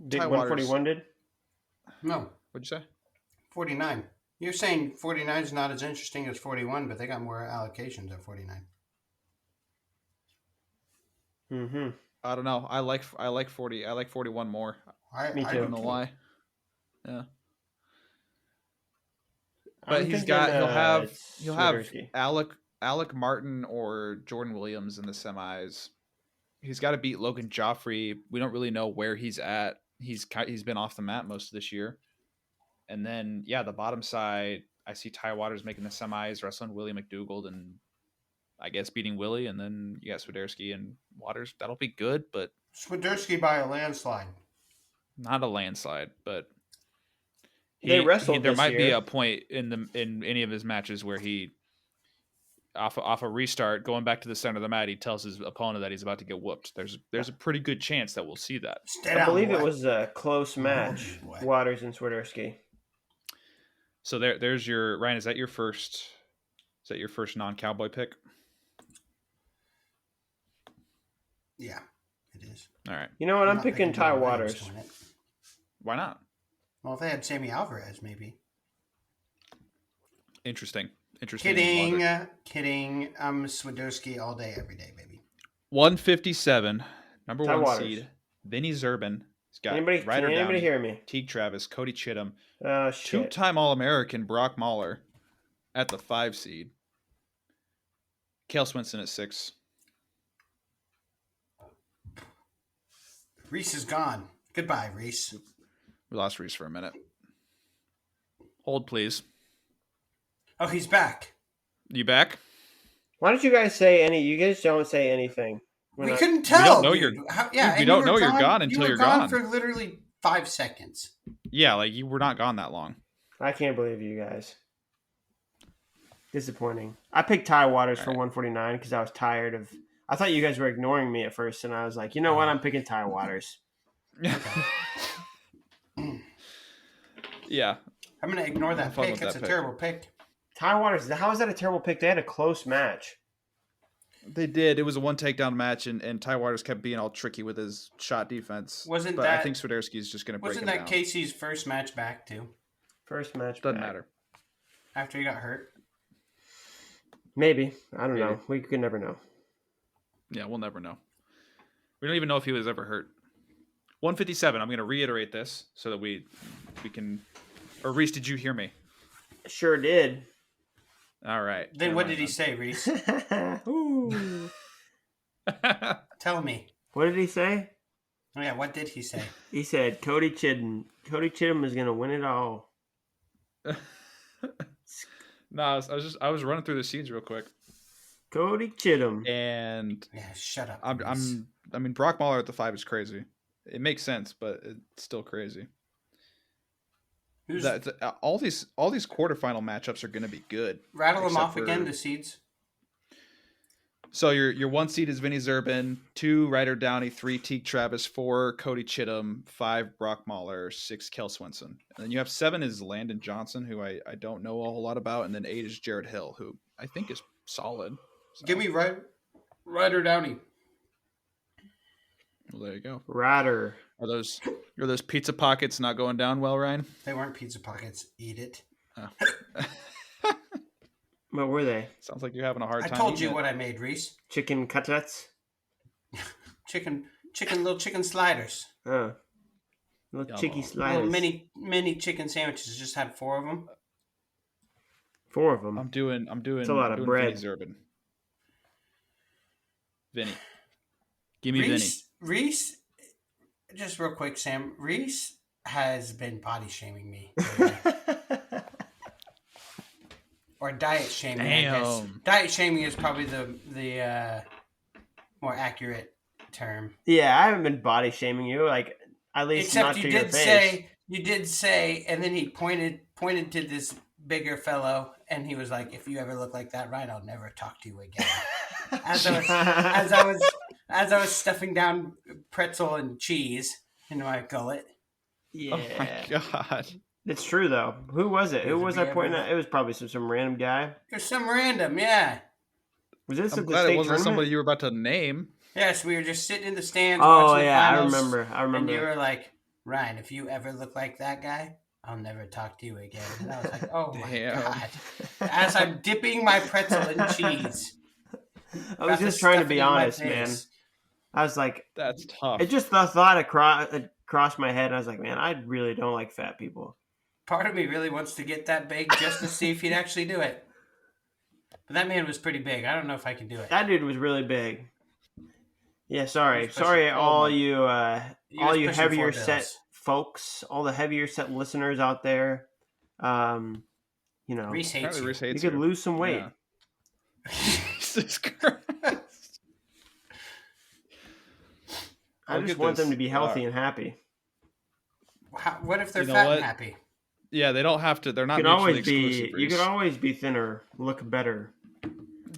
Did Ty 141 did? No, What'd you say? 49. You're saying 49 is not as interesting as 41, but they got more allocations at 49. Mm-hmm. I don't know. I like 40. I like 41 more. Me I too. don't know why. Yeah. I'm But he'll thinking, have Swiderski. Alec Martin or Jordan Williams in the semis. He's got to beat Logan Joffrey. We don't really know where he's at. He's been off the map most of this year. And then the bottom side, I see Ty Waters making the semis, wrestling Willie McDougald, and I guess beating Willie. And then you got Swiderski and Waters. That'll be good, but Swiderski by a landslide. not a landslide. But They wrestled there this might be year. a point in any of his matches where he off a restart, going back to the center of the mat, he tells his opponent that he's about to get whooped. There's a pretty good chance that we'll see that. I believe it was a close match, Waters and Swiderski. So there's your Ryan. Is that your first non-cowboy pick? Yeah, it is. All right. You know what? I'm not picking picking Ty the Rams Waters. to win it. Why not? Well, if they had Sammy Alvarez, maybe. Interesting. Kidding. I'm Swiderski all day, every day, baby. 157, number Ty 1 Waters. seed, Vinny Zerbin. He's got Can anybody hear me? Teague Travis, Cody Chittum, Oh, shit. 2-time All-American Brock Mahler at the 5 seed. Cale Swinson at 6. Reese is gone. Goodbye, Reese. We lost Reese for a minute. Hold, please. Oh, he's back. You back? Why don't you guys say any? You guys don't say anything. We couldn't tell. don't know dude. you're- Yeah, we and don't you know were you're gone- gone until you were you're gone gone. for literally 5 seconds. Yeah, like you were not gone that long. I can't believe you guys. Disappointing. I picked Ty Waters for 149 because I was tired of. I thought you guys were ignoring me at first, and I was like, you know what? I'm picking Ty Waters. Yeah. I'm going to ignore that Have fun pick. with It's that a pick. terrible pick. Ty Waters. How is that a terrible pick? They had a close match. They did. It was a 1 takedown match, and Ty Waters kept being all tricky with his shot defense. Wasn't I that- think Swiderski is just going to break him Wasn't that down. Casey's first match back, too? First match. Doesn't back. matter. After he got hurt? Maybe. I don't Maybe. know. We could never know. Yeah, we'll never know. We don't even know if he was ever hurt. 157. I'm going to reiterate this so that we can. Or Reese, did you hear me? Sure did. All right. Then Never what mind did he say, Reese? Ooh. then. Tell me. What did he say? Oh, yeah, what did he say? He said Cody Chittum. Cody Chittum is going to win it all. No, I was running through the scenes real quick, Cody Chittum. and Yeah, shut up. Reese. I mean Brock Mahler at the 5 is crazy. It makes sense, but it's still crazy. Who's, All these quarterfinal matchups are going to be good. rattle them except off again, the seeds. So your 1 seed is Vinny Zerbin, 2 Ryder Downey, 3 Teague Travis, 4 Cody Chittum, 5 Brock Mahler, 6 Cale Swinson. And then you have 7 is Landon Johnson, who I don't know a whole lot about, and then 8 is Jared Hill, who I think is solid. So, Give me Ryder Downey. well, there you go. Ryder. Are those pizza pockets not going down well, Ryan? They weren't pizza pockets. Eat it. Oh. What were they? Sounds like you're having a hard I time. told eating you it. what I made, Reese. Chicken cutlets? Little chicken sliders. Oh. Little Yum. chicky Little sliders. mini chicken sandwiches. Just had 4 of them. 4 of them. I'm doing. It's a lot of bread. Vinny Zerbin. Vinny. Give me Vinny. Reese, just real quick, Sam. Reese has been body shaming me. Or diet shaming, I guess. Damn. Diet shaming is probably the more accurate term. Yeah, I haven't been body shaming you. Like, at least not Except to your face. you did say, and then he pointed to this bigger fellow, and he was like, "If you ever look like that, Ryan, I'll never talk to you again." as I was stuffing down pretzel and cheese into my gullet. Yeah. Oh my god. It's true though. Who was it? Who If was you I ever pointing look- at? It was probably some random guy. There's some random, yeah. Was this I'm at the glad it state wasn't tournament? somebody you were about to name. Yes, we were just sitting in the stands Oh watching the yeah, I finals. remember. And you were like, Ryan, if you ever look like that guy, I'll never talk to you again. And I was like, oh my Damn. god. As I'm dipping my pretzel in cheese. I was about just trying to stuff be it in my honest, man. face. I was like, That's tough. it just the thought across my head. I was like, man, I really don't like fat people. Part of me really wants to get that big just to see if he'd actually do it. But that man was pretty big. I don't know if I can do it. That dude was really big. Yeah, sorry, He was pushing- sorry, oh all my- you, He all was you pushing heavier 4 set bills. folks, all the heavier set listeners out there. You know, Reese hates Apparently you. Reese you hates could you. lose some weight. Yeah. Jesus Christ. I I'll just get want them this. to be healthy and happy. What if they're You know fat what? and happy? Yeah, they don't have to. They're not You could mutually always be. exclusive. You Reese. could always be thinner, look better.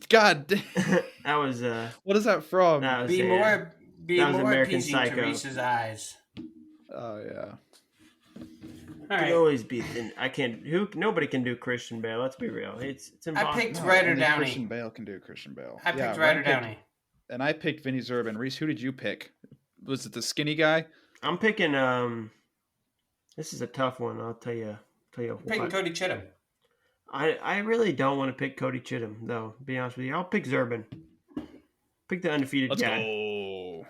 God damn. That was What is that from? that was Be that was more American appeasing to Psycho. Reese's eyes. Oh yeah. All Could right. always be thin. I can't. Nobody can do Christian Bale. Let's be real. It's impossible. picked Ryder only Downey. Christian Bale can do Christian Bale. I picked Yeah, Ryder Ryan picked- Downey. And I picked Vinny Zerban. Reese, who did you pick? Was it the skinny guy? I'm picking. This is a tough one. I'll tell you. Picking What. Cody Chittum. I really don't want to pick Cody Chittum though. To be honest with you, I'll pick Zerban. Pick the undefeated Let's guy. go.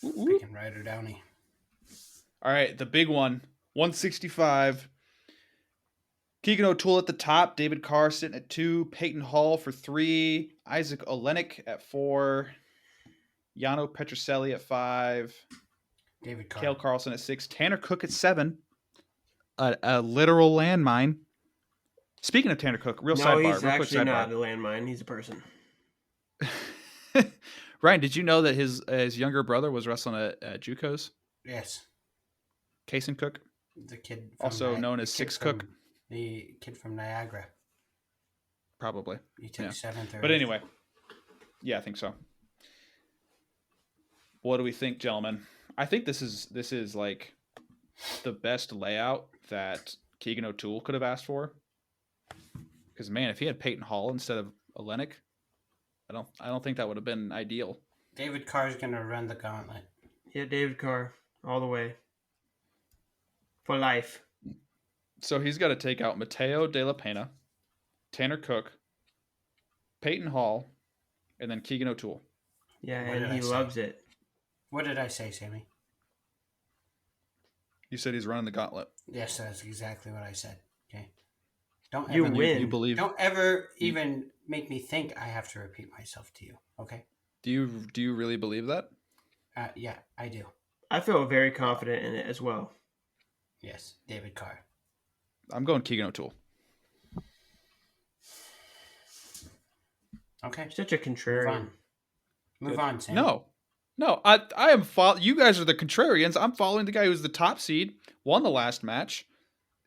Picking Ryder Downey. All right, the big one, 165. Keegan O'Toole at the top, David Carr sitting at 2, Peyton Hall for 3, Isaac Olenek at 4, Yano Petroselli at 5, David Carr. Cale Carlson at 6, Tanner Cook at 7, a literal landmine. Speaking of Tanner Cook, No, sidebar, he's real quick actually not sidebar. a landmine. He's a person. Ryan, did you know that his younger brother was wrestling at JUCO's? Yes. Kason Cook, The kid. also known as the kid Six Cook, from- The kid from Niagara. probably. He took Yeah. 7th or But anyway, yeah, I think so. What do we think, gentlemen? I think this is like the best layout that Keegan O'Toole could have asked for. Because man, if he had Peyton Hall instead of Olenek, I don't think that would have been ideal. David Carr's going to run the gauntlet. Yeah, David Carr, all the way. For life. So he's got to take out Mateo De La Pena, Tanner Cook, Peyton Hall, and then Keegan O'Toole. Yeah, What did and I he say? loves it. What did I say, Sammy? You said he's running the gauntlet. Yes, that's exactly what I said. Okay. Don't You ever, win. You believe? Don't ever even make me think I have to repeat myself to you. Okay. Do you really believe that? Yeah, I do. I feel very confident in it as well. Yes, David Carr. I'm going Keegan O'Toole. Okay. You're such a contrarian. Move on, Sam. No, I am you guys are the contrarians. I'm following the guy who's the top seed, won the last match,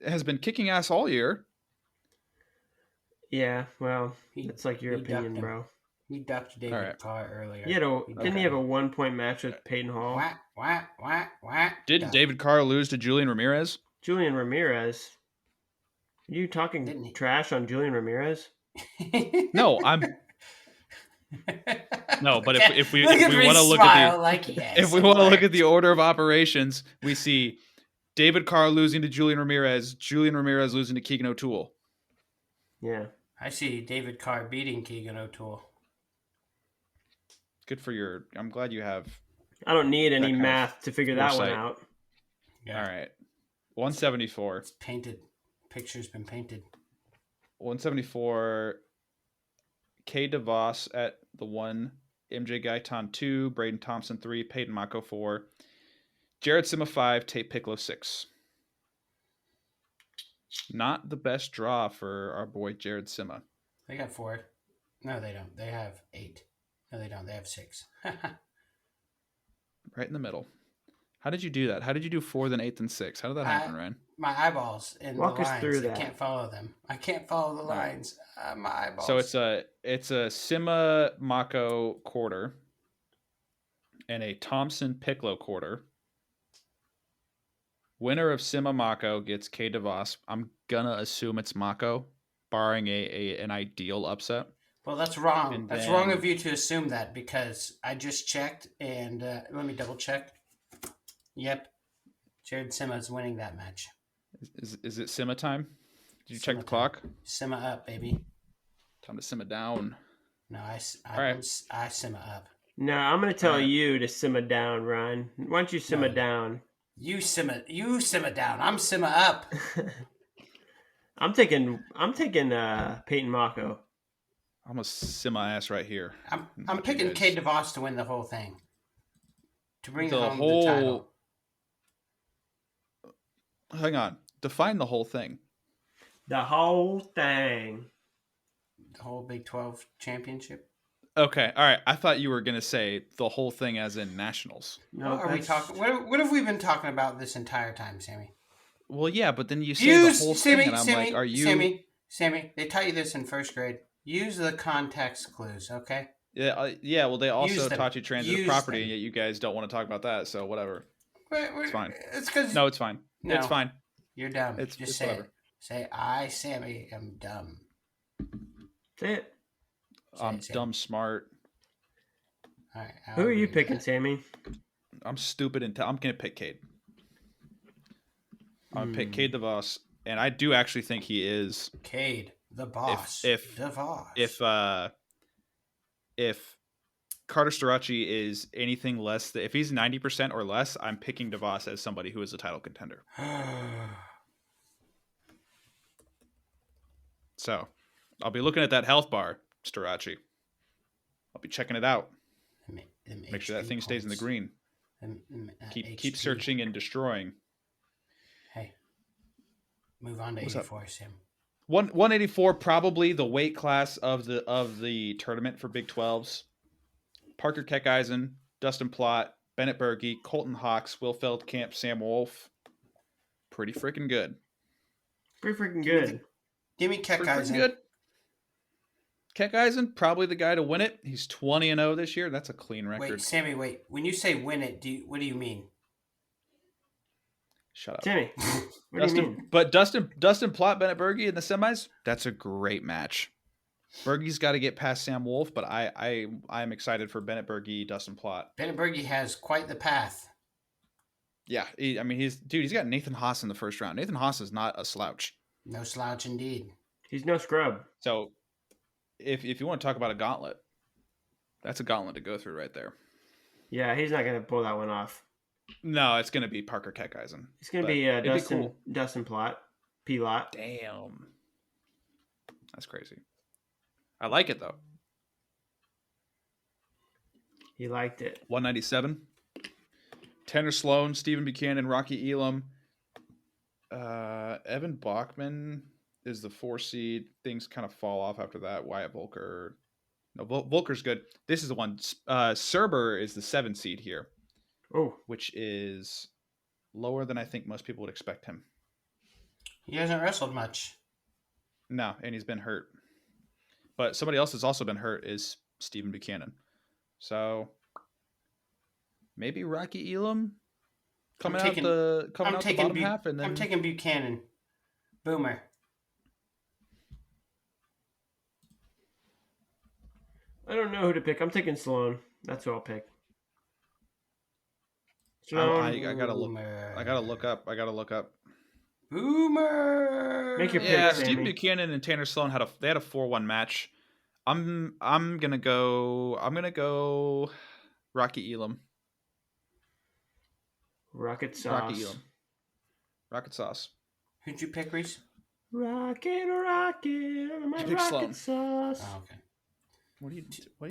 has been kicking ass all year. Yeah, well, He- it's like your he ducked opinion, him. bro. He ducked David All right. Carr earlier. Didn't he have a 1-point match with Peyton Hall? What? Didn't David Carr lose to Julian Ramirez? Julian Ramirez. Are you Didn't talking he? trash on Julian Ramirez? No, I'm no. But if we Look at want to Reese look smile at like yes, if we want to look at the order of operations, we see David Carr losing to Julian Ramirez losing to Keegan O'Toole. Yeah. I see David Carr beating Keegan O'Toole. Good for your. I'm glad you have. I don't need any kind of math to figure that one foresight. out. Yeah. All right, 174. It's painted. Picture's been painted. 174. K. DeVos at the 1, MJ Gaitan 2, Braden Thompson 3, Peyton Mako 4, Jared Sima 5, Tate Piccolo 6. Not the best draw for our boy Jared Sima. They got 4. No, they don't. They have 8. No, they don't. They have 6. Right in the middle. How did you do that? How did you do 4, then 8, then 6? How did that happen, Ryan? My eyeballs and Walk the us lines. through I that. can't follow them. I can't follow the All right. lines. My eyeballs. So it's a Sima Mako quarter and a Thompson Piccolo quarter. Winner of Sima Mako gets K DeVos. I'm gonna assume it's Mako, barring an ideal upset. Well, that's wrong. And That's then- wrong of you to assume that because I just checked and let me double check. Yep, Jared Sima is winning that match. Is it Sima time? Did you check the Sima clock? Sima up, baby. Time to Sima down. No, I right. No, Sima up. I'm going to tell Alright. you to simmer down, Ryan. Why don't you simmer No. down? You Sima down. I'm Sima up. I'm taking Peyton Mako. I'm a Sima ass right here. I'm What you picking guys- K DeVos to win the whole thing. To bring The home whole- the title. Hang on. Define the whole thing. The whole thing. The whole Big 12 championship. Okay, all right. I thought you were gonna say the whole thing, as in nationals. No, What are we talking? What have we been talking about this entire time, Sammy? Well, yeah, but then you say the whole thing, and I'm Sammy, like, are you? Sammy? They taught you this in first grade. Use the context clues, okay? Yeah. Well, they also Use them. taught you transitive Use property, them. and yet you guys don't want to talk about that. So whatever. It's fine. It's because No, it's fine. No. It's fine. you're dumb. It's Just say whatever. it. Say, I, Sammy, am dumb. Say it. I'm Say it. dumb, smart. All right, Who are you picking, Sammy? I'm stupid, and I'm gonna pick Cade. I'm gonna pick Cade DeVos, and I do actually think he is. Cade, the boss. if- DeVos. If Carter Starachi is anything less than, if he's 90% or less, I'm picking DeVos as somebody who is a title contender. So I'll be looking at that health bar, Starachi. I'll be checking it out. Make sure that thing stays in the green. Keep searching and destroying. Hey, move on to What's up? 84, Sam. 184, probably the weight class of the tournament for Big 12s. Parker Keckeisen, Dustin Plott, Bennett Berge, Colton Hawks, Will Feldkamp, Sam Wolf. Pretty freaking good. Pretty freaking good. Give me Pretty freaking Keckeisen. good. Keckeisen, probably the guy to win it. He's 20-0 this year. That's a clean record. Wait, Sammy, wait. When you say win it, what do you mean? Shut up. Sammy, what do you mean? But Dustin Plott, Bennett Berge in the semis, that's a great match. Berge's got to get past Sam Wolf, but I'm excited for Bennett Berge, Dustin Plott. Bennett Berge has quite the path. Yeah, he's got Nathan Haas in the first round. Nathan Haas is not a slouch. No slouch indeed. He's no scrub. So if you want to talk about a gauntlet, that's a gauntlet to go through right there. Yeah, he's not going to pull that one off. No, it's going to be Parker Keckeisen. It's going to But be it'd be Dustin cool. Dustin Plott. P-Lot. Damn. That's crazy. I like it, though. He liked it. 197. Tanner Sloan, Stephen Buchanan, Rocky Elam. Evan Bachman is the 4 seed. Things kind of fall off after that. Wyatt Volker. No, Volker's good. This is the one. Serber is the 7 seed here, Oh, which is lower than I think most people would expect him. He hasn't wrestled much. No, and he's been hurt. But somebody else that's also been hurt is Stephen Buchanan. So maybe Rocky Elam coming out the bottom half, and then I'm taking Buchanan. Boomer. I don't know who to pick. I'm taking Sloan. That's who I'll pick. I Sloan. gotta look up. Boomer. Make your pick, Yeah, Sammy. Stephen Buchanan and Tanner Sloan had a 4-1 match. I'm gonna go Rocky Elam. Rocket sauce. Rocky Elam. Rocket sauce. Who'd you pick, Reese? Rocket, my picked rocket Sloan. sauce. Oh, okay. What are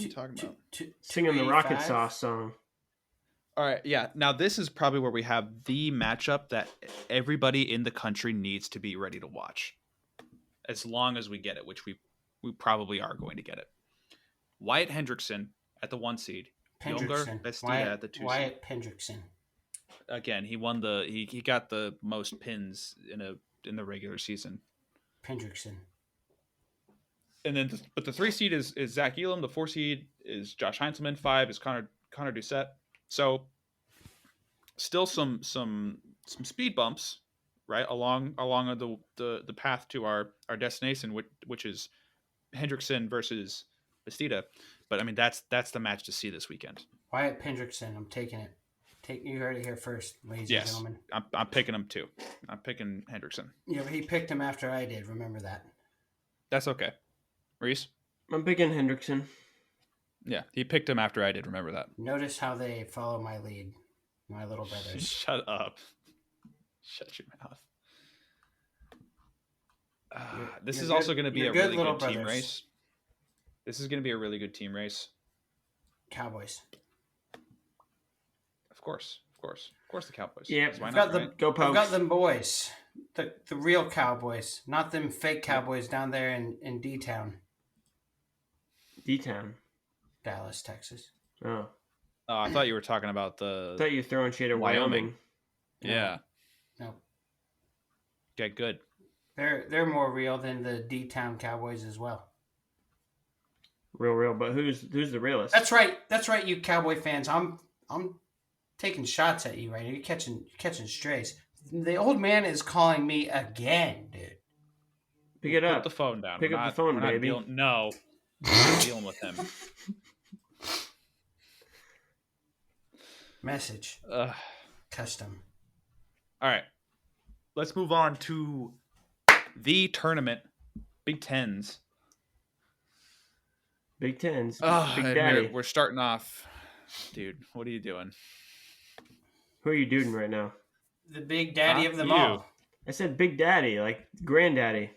you talking about? Singing the rocket 285? sauce song. All right, yeah. Now this is probably where we have the matchup that everybody in the country needs to be ready to watch. As long as we get it, which we probably are going to get it. Wyatt Hendrickson at the 1 seed. Younger Pendrickson. Bestia at the 2 seed. Wyatt Pendrickson. Again, he won he got the most pins in the regular season. Hendrickson. And then, but the 3 seed is Zach Elam. The 4 seed is Josh Heinzelman. 5 is Connor Doucette. So, still some speed bumps, right, along the path to our destination, which is Hendrickson versus Bastida. But I mean, that's the match to see this weekend. Wyatt Hendrickson. I'm taking it. You heard it here first, ladies and gentlemen. I'm picking him too. I'm picking Hendrickson. Yeah, but he picked him after I did. Remember that. That's okay. Reese? I'm picking Hendrickson. Yeah, he picked him after I did. Remember that. Notice how they follow my lead, my little brothers. Shut up. Shut your mouth. This is also going to be a really good team race. This is going to be a really good team race. Cowboys. Of course, the Cowboys. Yeah, I've got them boys, the real Cowboys, not them fake Cowboys down there in D-Town. D-Town. Dallas, Texas. Oh. I thought you were talking about I thought you were throwing shade at Wyoming. Yeah. No. Okay, good. They're more real than the D-Town Cowboys as well. Real, but who's the realest? That's right, you Cowboy fans. I'm taking shots at you right now. You're catching strays. The old man is calling me again, dude. Pick it up. Put the phone down. Pick up the phone, baby. No. We're not dealing with him. Message. Custom. All right. Let's move on to the tournament. Big Tens. Big Tens. Big Daddy. We're starting off. Dude, what are you doing? Who are you doing right now? The Big Daddy of them all. I said Big Daddy, like Granddaddy.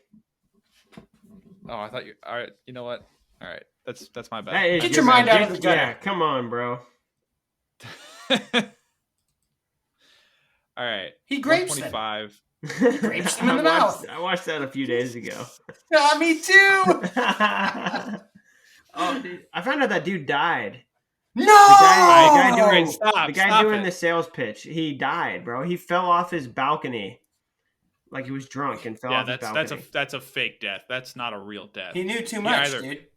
Oh, I thought you. All right. You know what? All right. That's my bad. Get your mind out of the gutter. Yeah, come on, bro. All right. He grapes 125. He grapes them in the mouth. I watched that a few days ago. Me too. Oh, dude. I found out that dude died. No! The guy doing the sales pitch, he died, bro. He fell off his balcony. Like he was drunk and fell off his balcony. That's a fake death. That's not a real death. He knew too much, dude.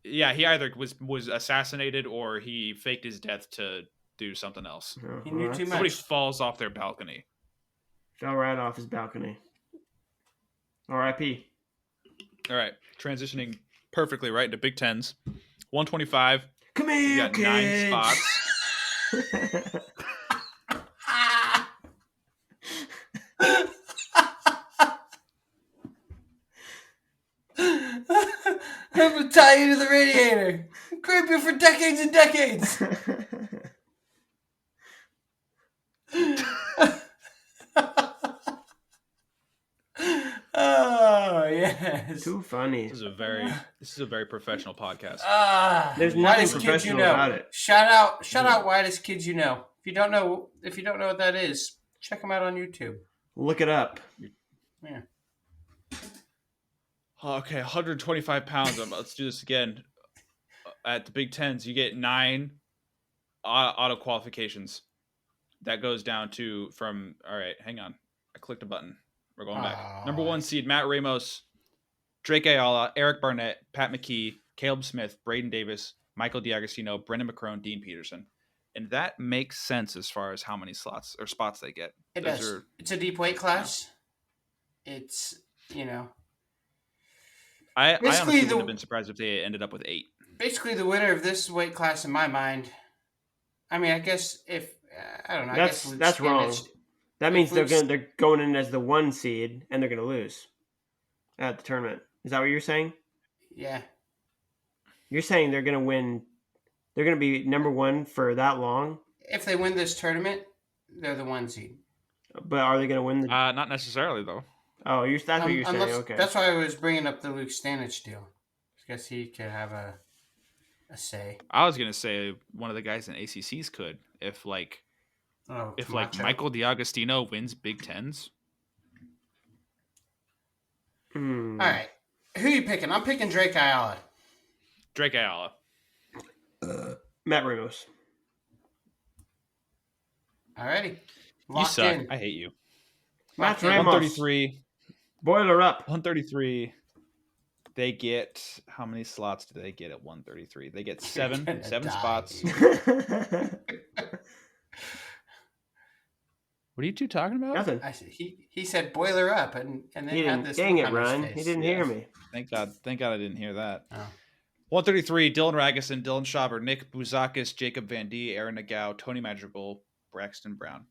Yeah, he either was assassinated or he faked his death to do something else. He knew too much. Somebody falls off their balcony. Fell right off his balcony. R.I.P. All right, transitioning perfectly right into Big Tens. 125. Come here, you got kids. 9 spots. I'm gonna tie you to the radiator. Grip you for decades and decades. Oh yes. Too funny. This is a very professional podcast. There's nothing professional about it. Shout out Widest Kids You Know. If you don't know what that is, check them out on YouTube. Look it up. Yeah. Okay, 125 pounds. Let's do this again. At the Big Tens, you get 9 auto qualifications. That goes down to from. All right, hang on. I clicked a button. We're going back. Number 1 seed, Matt Ramos, Drake Ayala, Eric Barnett, Pat McKee, Caleb Smith, Braden Davis, Michael DiAgostino, Brendan McCrone, Dean Peterson. And that makes sense as far as how many slots or spots they get. It does. It's a deep weight class. It's, I honestly wouldn't have been surprised if they ended up with 8. Basically, the winner of this weight class, in my mind, I mean, I guess I don't know. That's wrong. That means they're going in as the 1 seed and they're going to lose at the tournament. Is that what you're saying? Yeah. You're saying they're going to win. They're going to be number 1 for that long. If they win this tournament, they're the 1 seed. But are they going to win the? Not necessarily though. Oh, that's what you're saying. Okay. That's why I was bringing up the Luke Stanich deal. I guess he could have a say. I was going to say one of the guys in ACCs could if Michael DiAgostino wins Big Tens. All right. Who are you picking? I'm picking Drake Ayala. Drake Ayala. Matt Ramos. Alrighty. You Locked suck. in. I hate you. Matt Locked in. Ramos. 133. Boiler up. 133. They get how many slots do they get at 133? They get You're seven gonna die, spots. dude. What are you two talking about? Nothing. He said boiler up and then He had didn't. this Dang look it, on his Ryan. face. He didn't Yeah. hear me. Thank God I didn't hear that. Oh. 133, Dylan Ragusin, Dylan Schauber, Nick Bouzakis, Jacob Van D, Aaron Nagao, Tony Madrigal, Braxton Brown.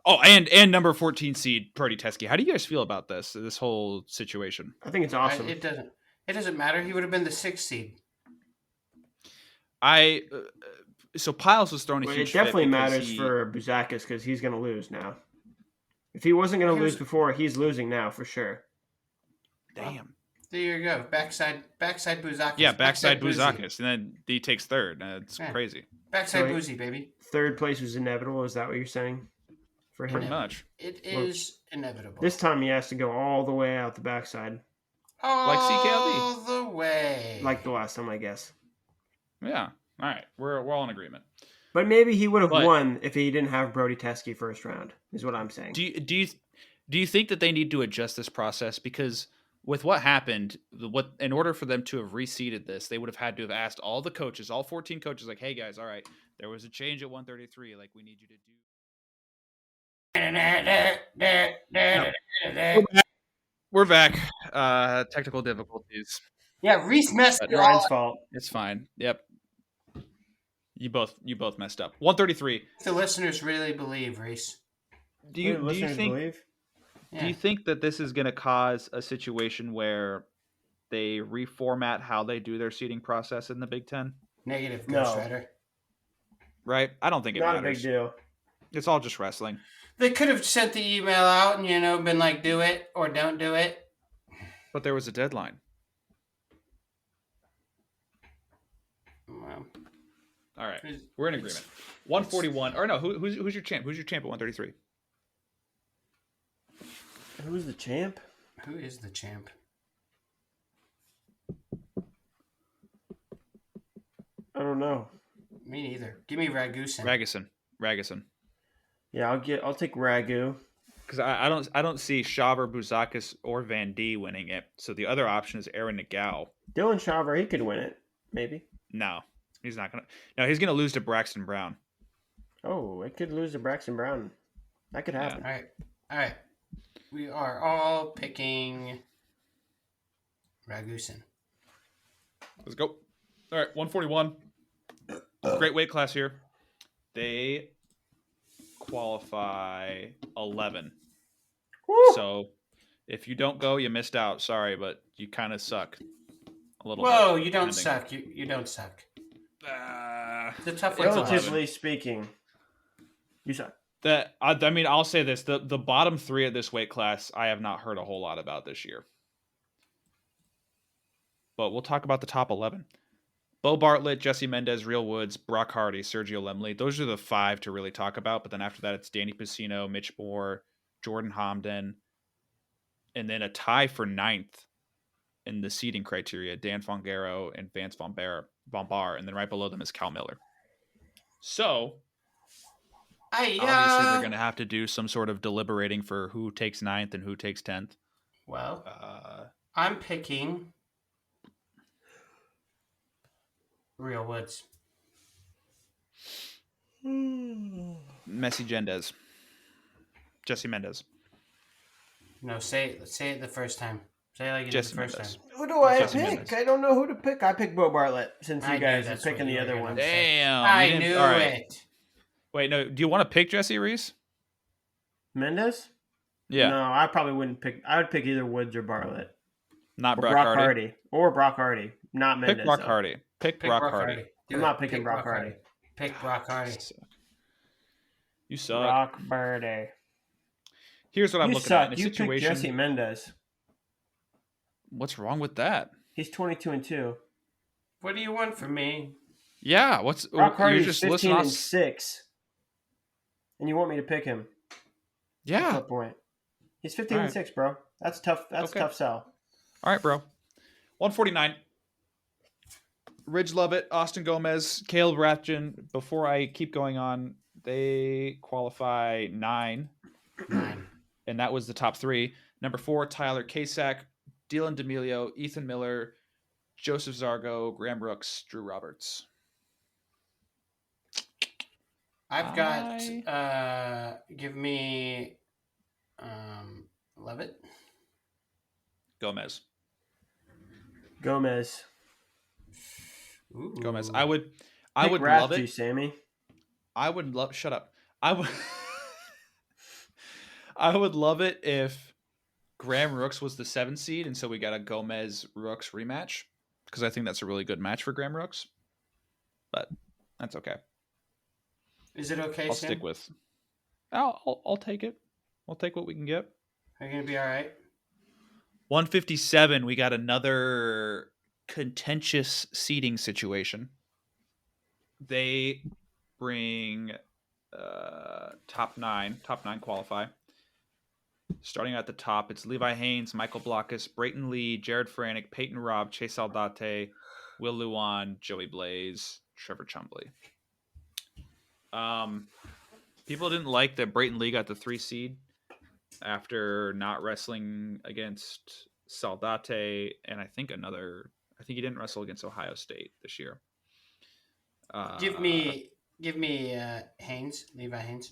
Oh, and number 14 seed, Brody Teske. How do you guys feel about this whole situation? I think it's awesome. It doesn't matter. He would have been the 6th seed. So Piles was throwing a Well, huge it definitely fit because matters for Bouzakis because he's going to lose now. If he wasn't going to lose before, he's losing now for sure. Damn. There you go. Backside Bouzakis. Yeah, backside Boozy. Bouzakis. And then he takes third. It's crazy. Backside So Boozy, baby. Third place was inevitable. Is that what you're saying? For him? Pretty much. It is inevitable. This time he has to go all the way out the backside. Like CKLB. All the way. Like the last time, I guess. Yeah. All right. We're all in agreement. But maybe he would have But- won if he didn't have Brody Teske first round, is what I'm saying. Do you think that they need to adjust this process? Because with what happened, in order for them to have reseeded this, they would have had to have asked all the coaches, all 14 coaches, like, hey guys, all right, there was a change at 133. Like, we need you to do. We're back. Technical difficulties. Yeah, Reese messed it all Ryan's up. fault. It's fine. Yep. You both messed up. 133. The listeners really believe, Reese. Do you Listeners think believe? do you think that this is going to cause a situation where they reformat how they do their seeding process in the Big Ten? Negative, No. Ghost Rider. Right? I don't think it Not matters. a big deal. It's all just wrestling. They could have sent the email out and, been like, do it or don't do it. But there was a deadline. Well, All right. It's- We're in agreement. 141. Or no, who's your champ? Who's your champ at 133? Who's the champ? who is the champ? I don't know. Me neither. Give me Ragusin. Ragusin. Yeah, I'll take Ragu. Because I don't see Schauber, Bouzakis, or Van D winning it. So the other option is Aaron Nagao. Dylan Schauber, he could win it, maybe. No, he's not gonna. No, he's gonna lose to Braxton Brown. Oh, it could lose to Braxton Brown. That could happen. All right. We are all picking Ragusin. Let's go. All right, 141. Great weight class here. They qualify 11. Woo! So if you don't go, you missed out. Sorry, but you kind of suck a little Whoa, bit. you don't suck. You don't suck. It's a tough weight class. Relatively speaking, you suck. I'll say this: the bottom three of this weight class, I have not heard a whole lot about this year. But we'll talk about the top 11. Bo Bartlett, Jesse Mendez, Real Woods, Brock Hardy, Sergio Lemley. Those are the five to really talk about. But then after that, it's Danny Pacino, Mitch Moore, Jordan Homden, and then a tie for 9th in the seeding criteria, Dan Fongaro and Vance Von Bar. And then right below them is Cal Miller. So obviously they're going to have to do some sort of deliberating for who takes 9th and who takes 10th. Well, I'm picking Real Woods. Messi Mendez. Jesse Mendez. No, say it the first time. Say it like you did Jesse the first Mendez. time. Who do I Jesse pick? Mendez. I don't know who to pick. I picked Bo Bartlett since I you knew guys are that's picking what the you other were one. gonna say. Damn. I you didn't- knew all right. it. Wait, no. Do you want to pick Jesse Reese? Mendez? Yeah. No, I probably wouldn't pick. I would pick either Woods or Bartlett. Not Or Brock Hardy. Or Brock Hardy. Not Mendez. Pick Brock though. Hardy. Pick Brock Hardy. Do I'm it. not picking Pick Brock Hardy. Pick Brock Hardy. You suck. Brock Hardy. Here's what I'm You looking suck. at in a You picked situation. Jesse Mendez. What's wrong with that? He's 22-2. What do you want from me? Yeah. Brock You're Hardy's just 15 listing off. and 6. And you want me to pick him? That's Yeah. the point. He's 15 All and right. 6, bro. That's tough. That's Okay. a tough sell. All right, bro. 149. Ridge Lovett, Austin Gomez, Caleb Rathjen. Before I keep going on, they qualify 9, 9. and that was the top 3. Number 4, Tyler Kasak, Dylan D'Amelio, Ethan Miller, Joseph Zargo, Graham Rooks, Drew Roberts. I've got give me Levitt. Gomez. Ooh. Gomez. I would Pick love it. Sammy. I would love. Shut up. I would. I would love it if Graham Rooks was the 7 seed, and so we got a Gomez Rooks rematch, because I think that's a really good match for Graham Rooks. But that's okay. Is it okay? I'll Sam? stick with. I'll take it. I'll take what we can get. Are you gonna be all right? 157. We got another contentious seeding situation. They bring top nine qualify. Starting at the top, it's Levi Haynes, Michael Blockus, Brayton Lee, Jared Franick, Peyton Robb, Chase Aldate, Will Luan, Joey Blaze, Trevor Chumbley. People didn't like that Brayton Lee got the 3 seed after not wrestling against Saldate, and I think he didn't wrestle against Ohio State this year. Give me Haynes, Levi Haynes.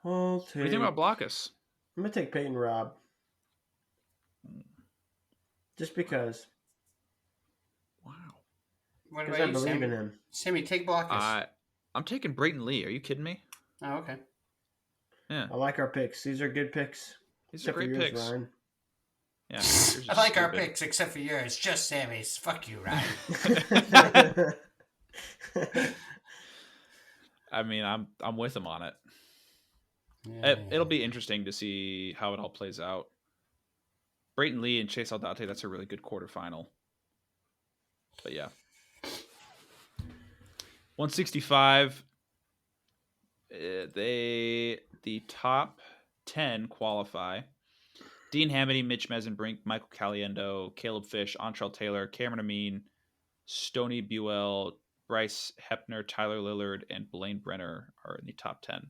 What do you think about Blockus? I'm gonna take Peyton Robb, just because. Wow. What Because about I you, believe Sammy? in him. Sammy, take Blockus. I'm taking Brayton Lee. Are you kidding me? Oh, okay. Yeah. I like our picks. These are good picks. These are great picks. Ryan. Yeah. I like our picks, except for yours. Just Sammy's. Fuck you, Ryan. I mean, I'm with him on it. Yeah. It'll be interesting to see how it all plays out. Brayton Lee and Chase Aldate, that's a really good quarterfinal. But yeah. 165. The top 10 qualify. Dean Hamady, Mitch Mesenbrink, Michael Caliendo, Caleb Fish, Antrell Taylor, Cameron Amin, Stoney Buell, Bryce Hepner, Tyler Lillard, and Blaine Brenner are in the top 10.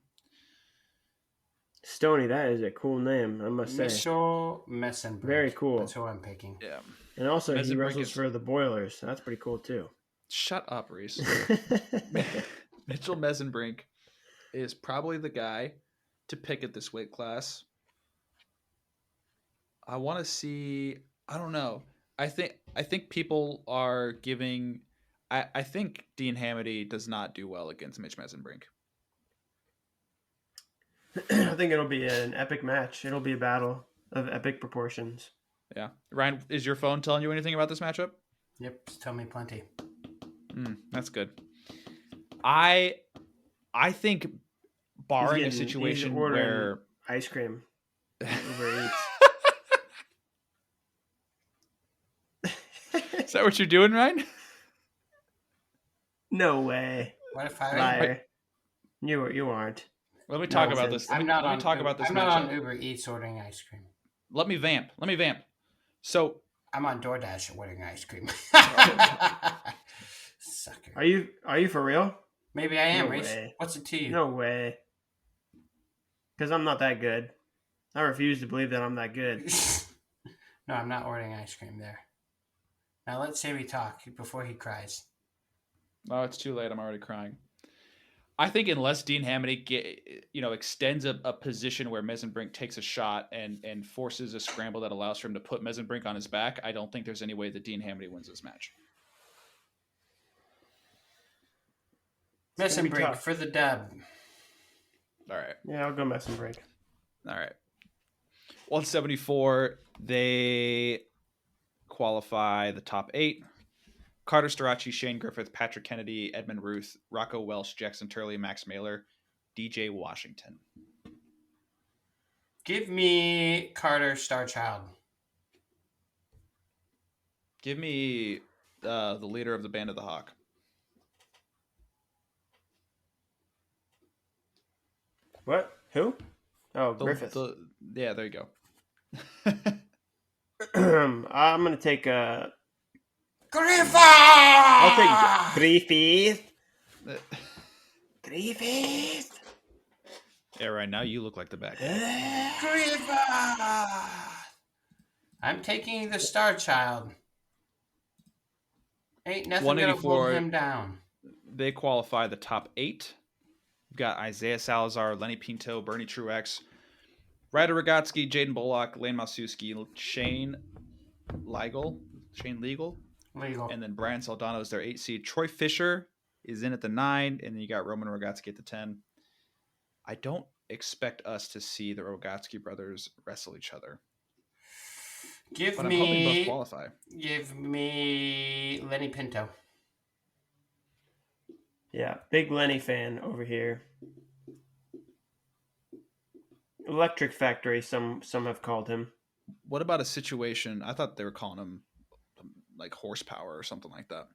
Stoney, that is a cool name, I must say. Mitchell Mesenbrink. Very cool. That's who I'm picking. Yeah. And also, he Mesenbrink wrestles for the Boilers, so that's pretty cool, too. Shut up, Reese. Mitchell Mesenbrink is probably the guy to pick at this weight class. I want to see. I don't know. I think people are giving. I think Dean Hamady does not do well against Mitch Mesenbrink. I think it'll be an epic match. It'll be a battle of epic proportions. Yeah, Ryan, is your phone telling you anything about this matchup? Yep, tell me plenty. That's good. I think, barring a situation where ice cream Uber Eats. Is that what you're doing, Ryan? No way. What if I Liar. You aren't. Let me talk about this. Let me talk about this I'm matchup. not on Uber Eats ordering ice cream. Let me vamp. So I'm on DoorDash ordering ice cream. Sucker. Are you for real? Maybe I am, No Reese. way. What's it to you? No way. Because I'm not that good. I refuse to believe that I'm that good. No, I'm not ordering ice cream there. Now let Sammy talk before he cries. Oh, it's too late. I'm already crying. I think unless Dean Hamady extends a position where Mesenbrink takes a shot and forces a scramble that allows for him to put Mesenbrink on his back, I don't think there's any way that Dean Hamady wins this match. Mesenbrink for the dub. All right. Yeah, I'll go Mesenbrink. All right. 174, they qualify the top 8. Carter Starachi, Shane Griffith, Patrick Kennedy, Edmund Ruth, Rocco Welsh, Jackson Turley, Max Mailer, DJ Washington. Give me Carter Starchild. Give me the leader of the Band of the Hawk. What? Who? Oh, Griffith. Yeah, there you go. I'm going to take Griffith! I'll take Griffith. Griffith. Yeah, right now you look like the bad guy. Griffith! I'm taking the Star Child. Ain't nothing gonna hold 184. him down. They qualify the top 8. We've got Isaiah Salazar, Lenny Pinto, Bernie Truex, Ryder Rogatsky, Jaden Bullock, Lane Masuski, Shane Legal, Legal. and then Brian Soldano is their 8 seed. Troy Fisher is in at the 9, and then you got Roman Rogatsky at the 10. I don't expect us to see the Rogatsky brothers wrestle each other. Give But I'm hoping both me qualify. Lenny Pinto. Yeah, big Lenny fan over here. Electric Factory, some have called him. What about a situation? I thought they were calling him like horsepower or something like that.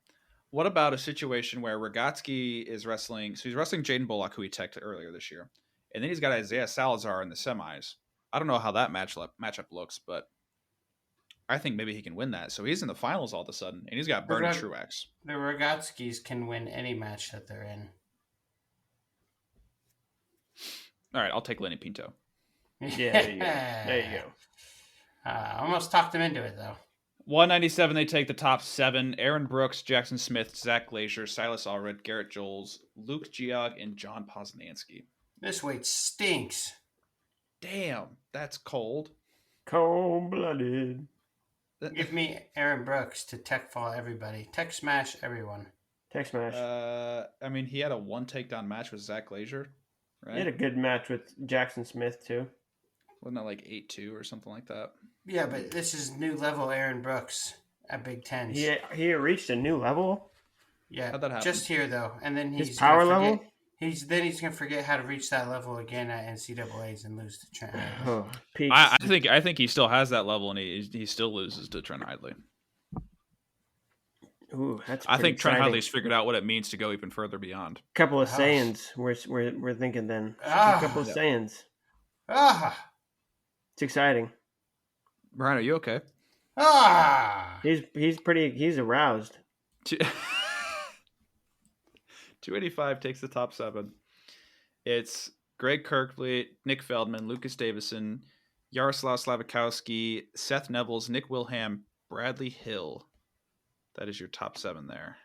What about a situation where Rogatsky is wrestling? So he's wrestling Jaden Bullock, who he teched earlier this year, and then he's got Isaiah Salazar in the semis. I don't know how that matchup looks, but I think maybe he can win that. So he's in the finals all of a sudden, and he's got Bernie Truex. The Rogatskis can win any match that they're in. All right, I'll take Lenny Pinto. Yeah, there you go. There you go. Almost talked him into it, though. 197, they take the top 7. Aaron Brooks, Jackson Smith, Zach Glazier, Silas Allred, Garrett Joles, Luke Geog, and John Poznansky. This weight stinks. Damn, that's cold. Cold-blooded. Give me Aaron Brooks to tech fall everybody. Tech smash everyone. Tech smash. I mean, he had a 1 takedown match with Zach Glazier, right? He had a good match with Jackson Smith, too. Wasn't that like 8-2 or something like that? Yeah, but this is new level Aaron Brooks at Big Ten. He reached a new level? Yeah, How'd that happen? just here, though. And then His power level? He's going to forget how to reach that level again at NCAAs and lose to Trent. Oh, I think he still has that level, and he still loses to Trent Hidley. Ooh, that's I think Trent exciting. Hidley's figured out what it means to go even further beyond. Couple of Saiyans. We're thinking then. Ah. A couple of Saiyans. Ah! It's exciting. Brian, are you okay? Ah! He's aroused. 285 takes the top 7. It's Greg Kirkfleet, Nick Feldman, Lucas Davison, Yaroslav Slavikowski, Seth Nevels, Nick Wilham, Bradley Hill. That is your top 7 there.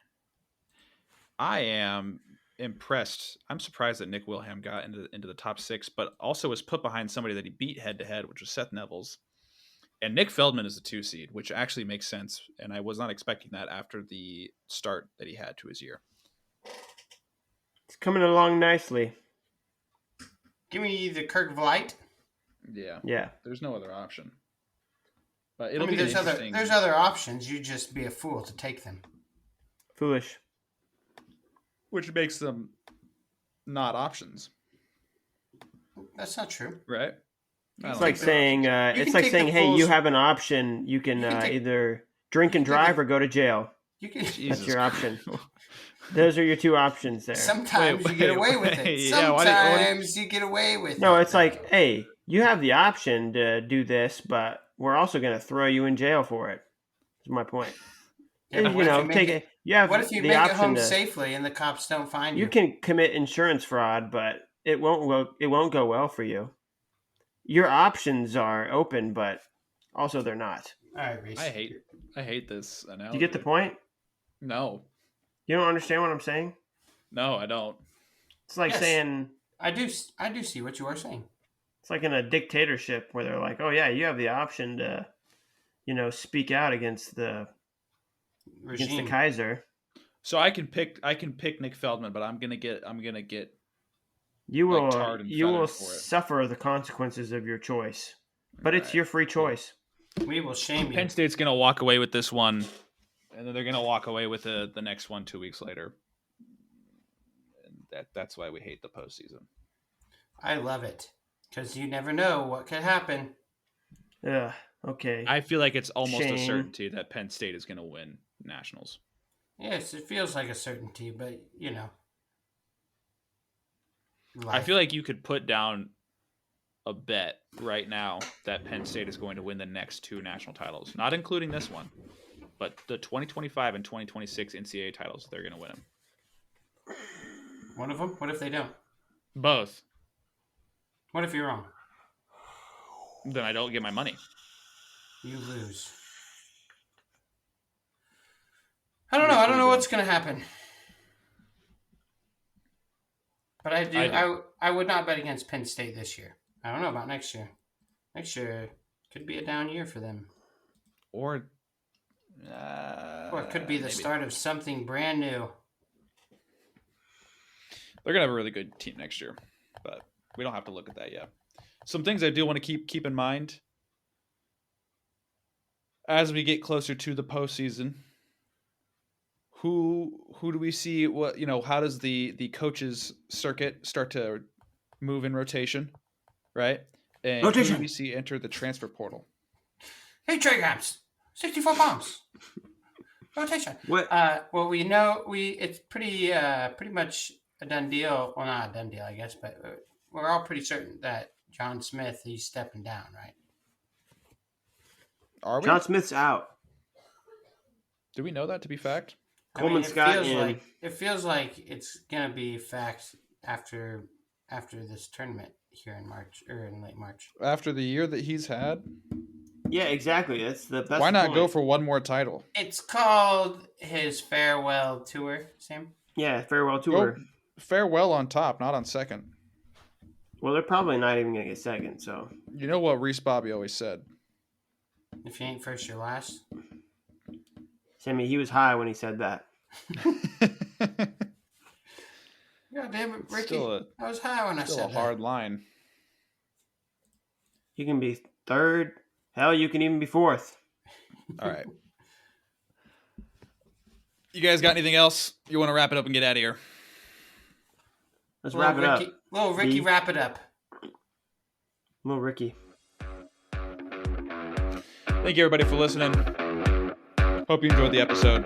I am impressed. I'm surprised that Nick Wilham got into the top 6, but also was put behind somebody that he beat head-to-head, which was Seth Nevels. And Nick Feldman is the 2 seed, which actually makes sense, and I was not expecting that after the start that he had to his year. It's coming along nicely. Give me the Kirk Vlight. Yeah. There's no other option. But it'll be there's interesting. there's other options. You just be a fool to take them. Foolish. Which makes them not options, That's not true. right? It's like saying, hey, you have an option. You can either drink and drive or go to jail. You can. That's your option. Those are your 2 options there. Sometimes you get away with it. Yeah, Sometimes you get away with it. No, it's like, hey, you have the option to do this, but we're also going to throw you in jail for it. That's my point. Yeah, You know, take it. You have what if you the make it option home to, safely and the cops don't find you? You can commit insurance fraud, but it won't go well for you. Your options are open, but also they're not. All right, Reese. I hate this analogy. Do you get the point? No. You don't understand what I'm saying? No, I don't. It's like saying I do see what you are saying. It's like in a dictatorship where they're like, "Oh yeah, you have the option to, speak out against the Kaiser." So I can pick Nick Feldman, but I'm gonna get You will for it. suffer the consequences of your choice, but it's your free choice. We will shame you. Penn State's gonna walk away with this one, and then they're gonna walk away with the next one 2 weeks later. And that's why we hate the postseason. I love it because you never know what could happen. Yeah. Okay. I feel like it's almost a Shame. certainty that Penn State is gonna win nationals. Yes, it feels like a certainty, but I feel like you could put down a bet right now that Penn State is going to win the next 2 national titles, not including this one, but the 2025 and 2026 NCAA titles. They're going to win them. One of them? What if they don't? Both. What if you're wrong? Then I don't get my money. You lose. I don't know. I don't know what's going to happen. But I do. I would not bet against Penn State this year. I don't know about next year. Next year could be a down year for them. Or it could be the start of something brand new. They're going to have a really good team next year, but we don't have to look at that yet. Some things I do want to keep in mind as we get closer to the postseason. Who do we see? What how does the coaches circuit start to move in rotation, right? And rotation. Who do we see enter the transfer portal? Hey, Trey Grams, 64 pounds. Rotation. What? Well, we know it's pretty much a done deal. Well, not a done deal, I guess, but we're all pretty certain that John Smith, he's stepping down, right? Are we? John Smith's out. Do we know that to be fact? Coleman Scott in. It feels like it's gonna be fact after this tournament here in March or in late March. After the year that he's had. Yeah, exactly. That's the best. Why not go for one more title? It's called his farewell tour, Sam. Yeah, farewell tour. Go farewell on top, not on second. Well, they're probably not even gonna get second. So you know what Reese Bobby always said: if you ain't first, you're last. Sammy, he was high when he said that. God damn it, Ricky! I was high when I said that. Still a hard line. You can be third. Hell, you can even be fourth. All right. You guys got anything else? You want to wrap it up and get out of here? Let's wrap it up. Little Ricky, wrap it up. Little Ricky. Thank you, everybody, for listening. Hope you enjoyed the episode.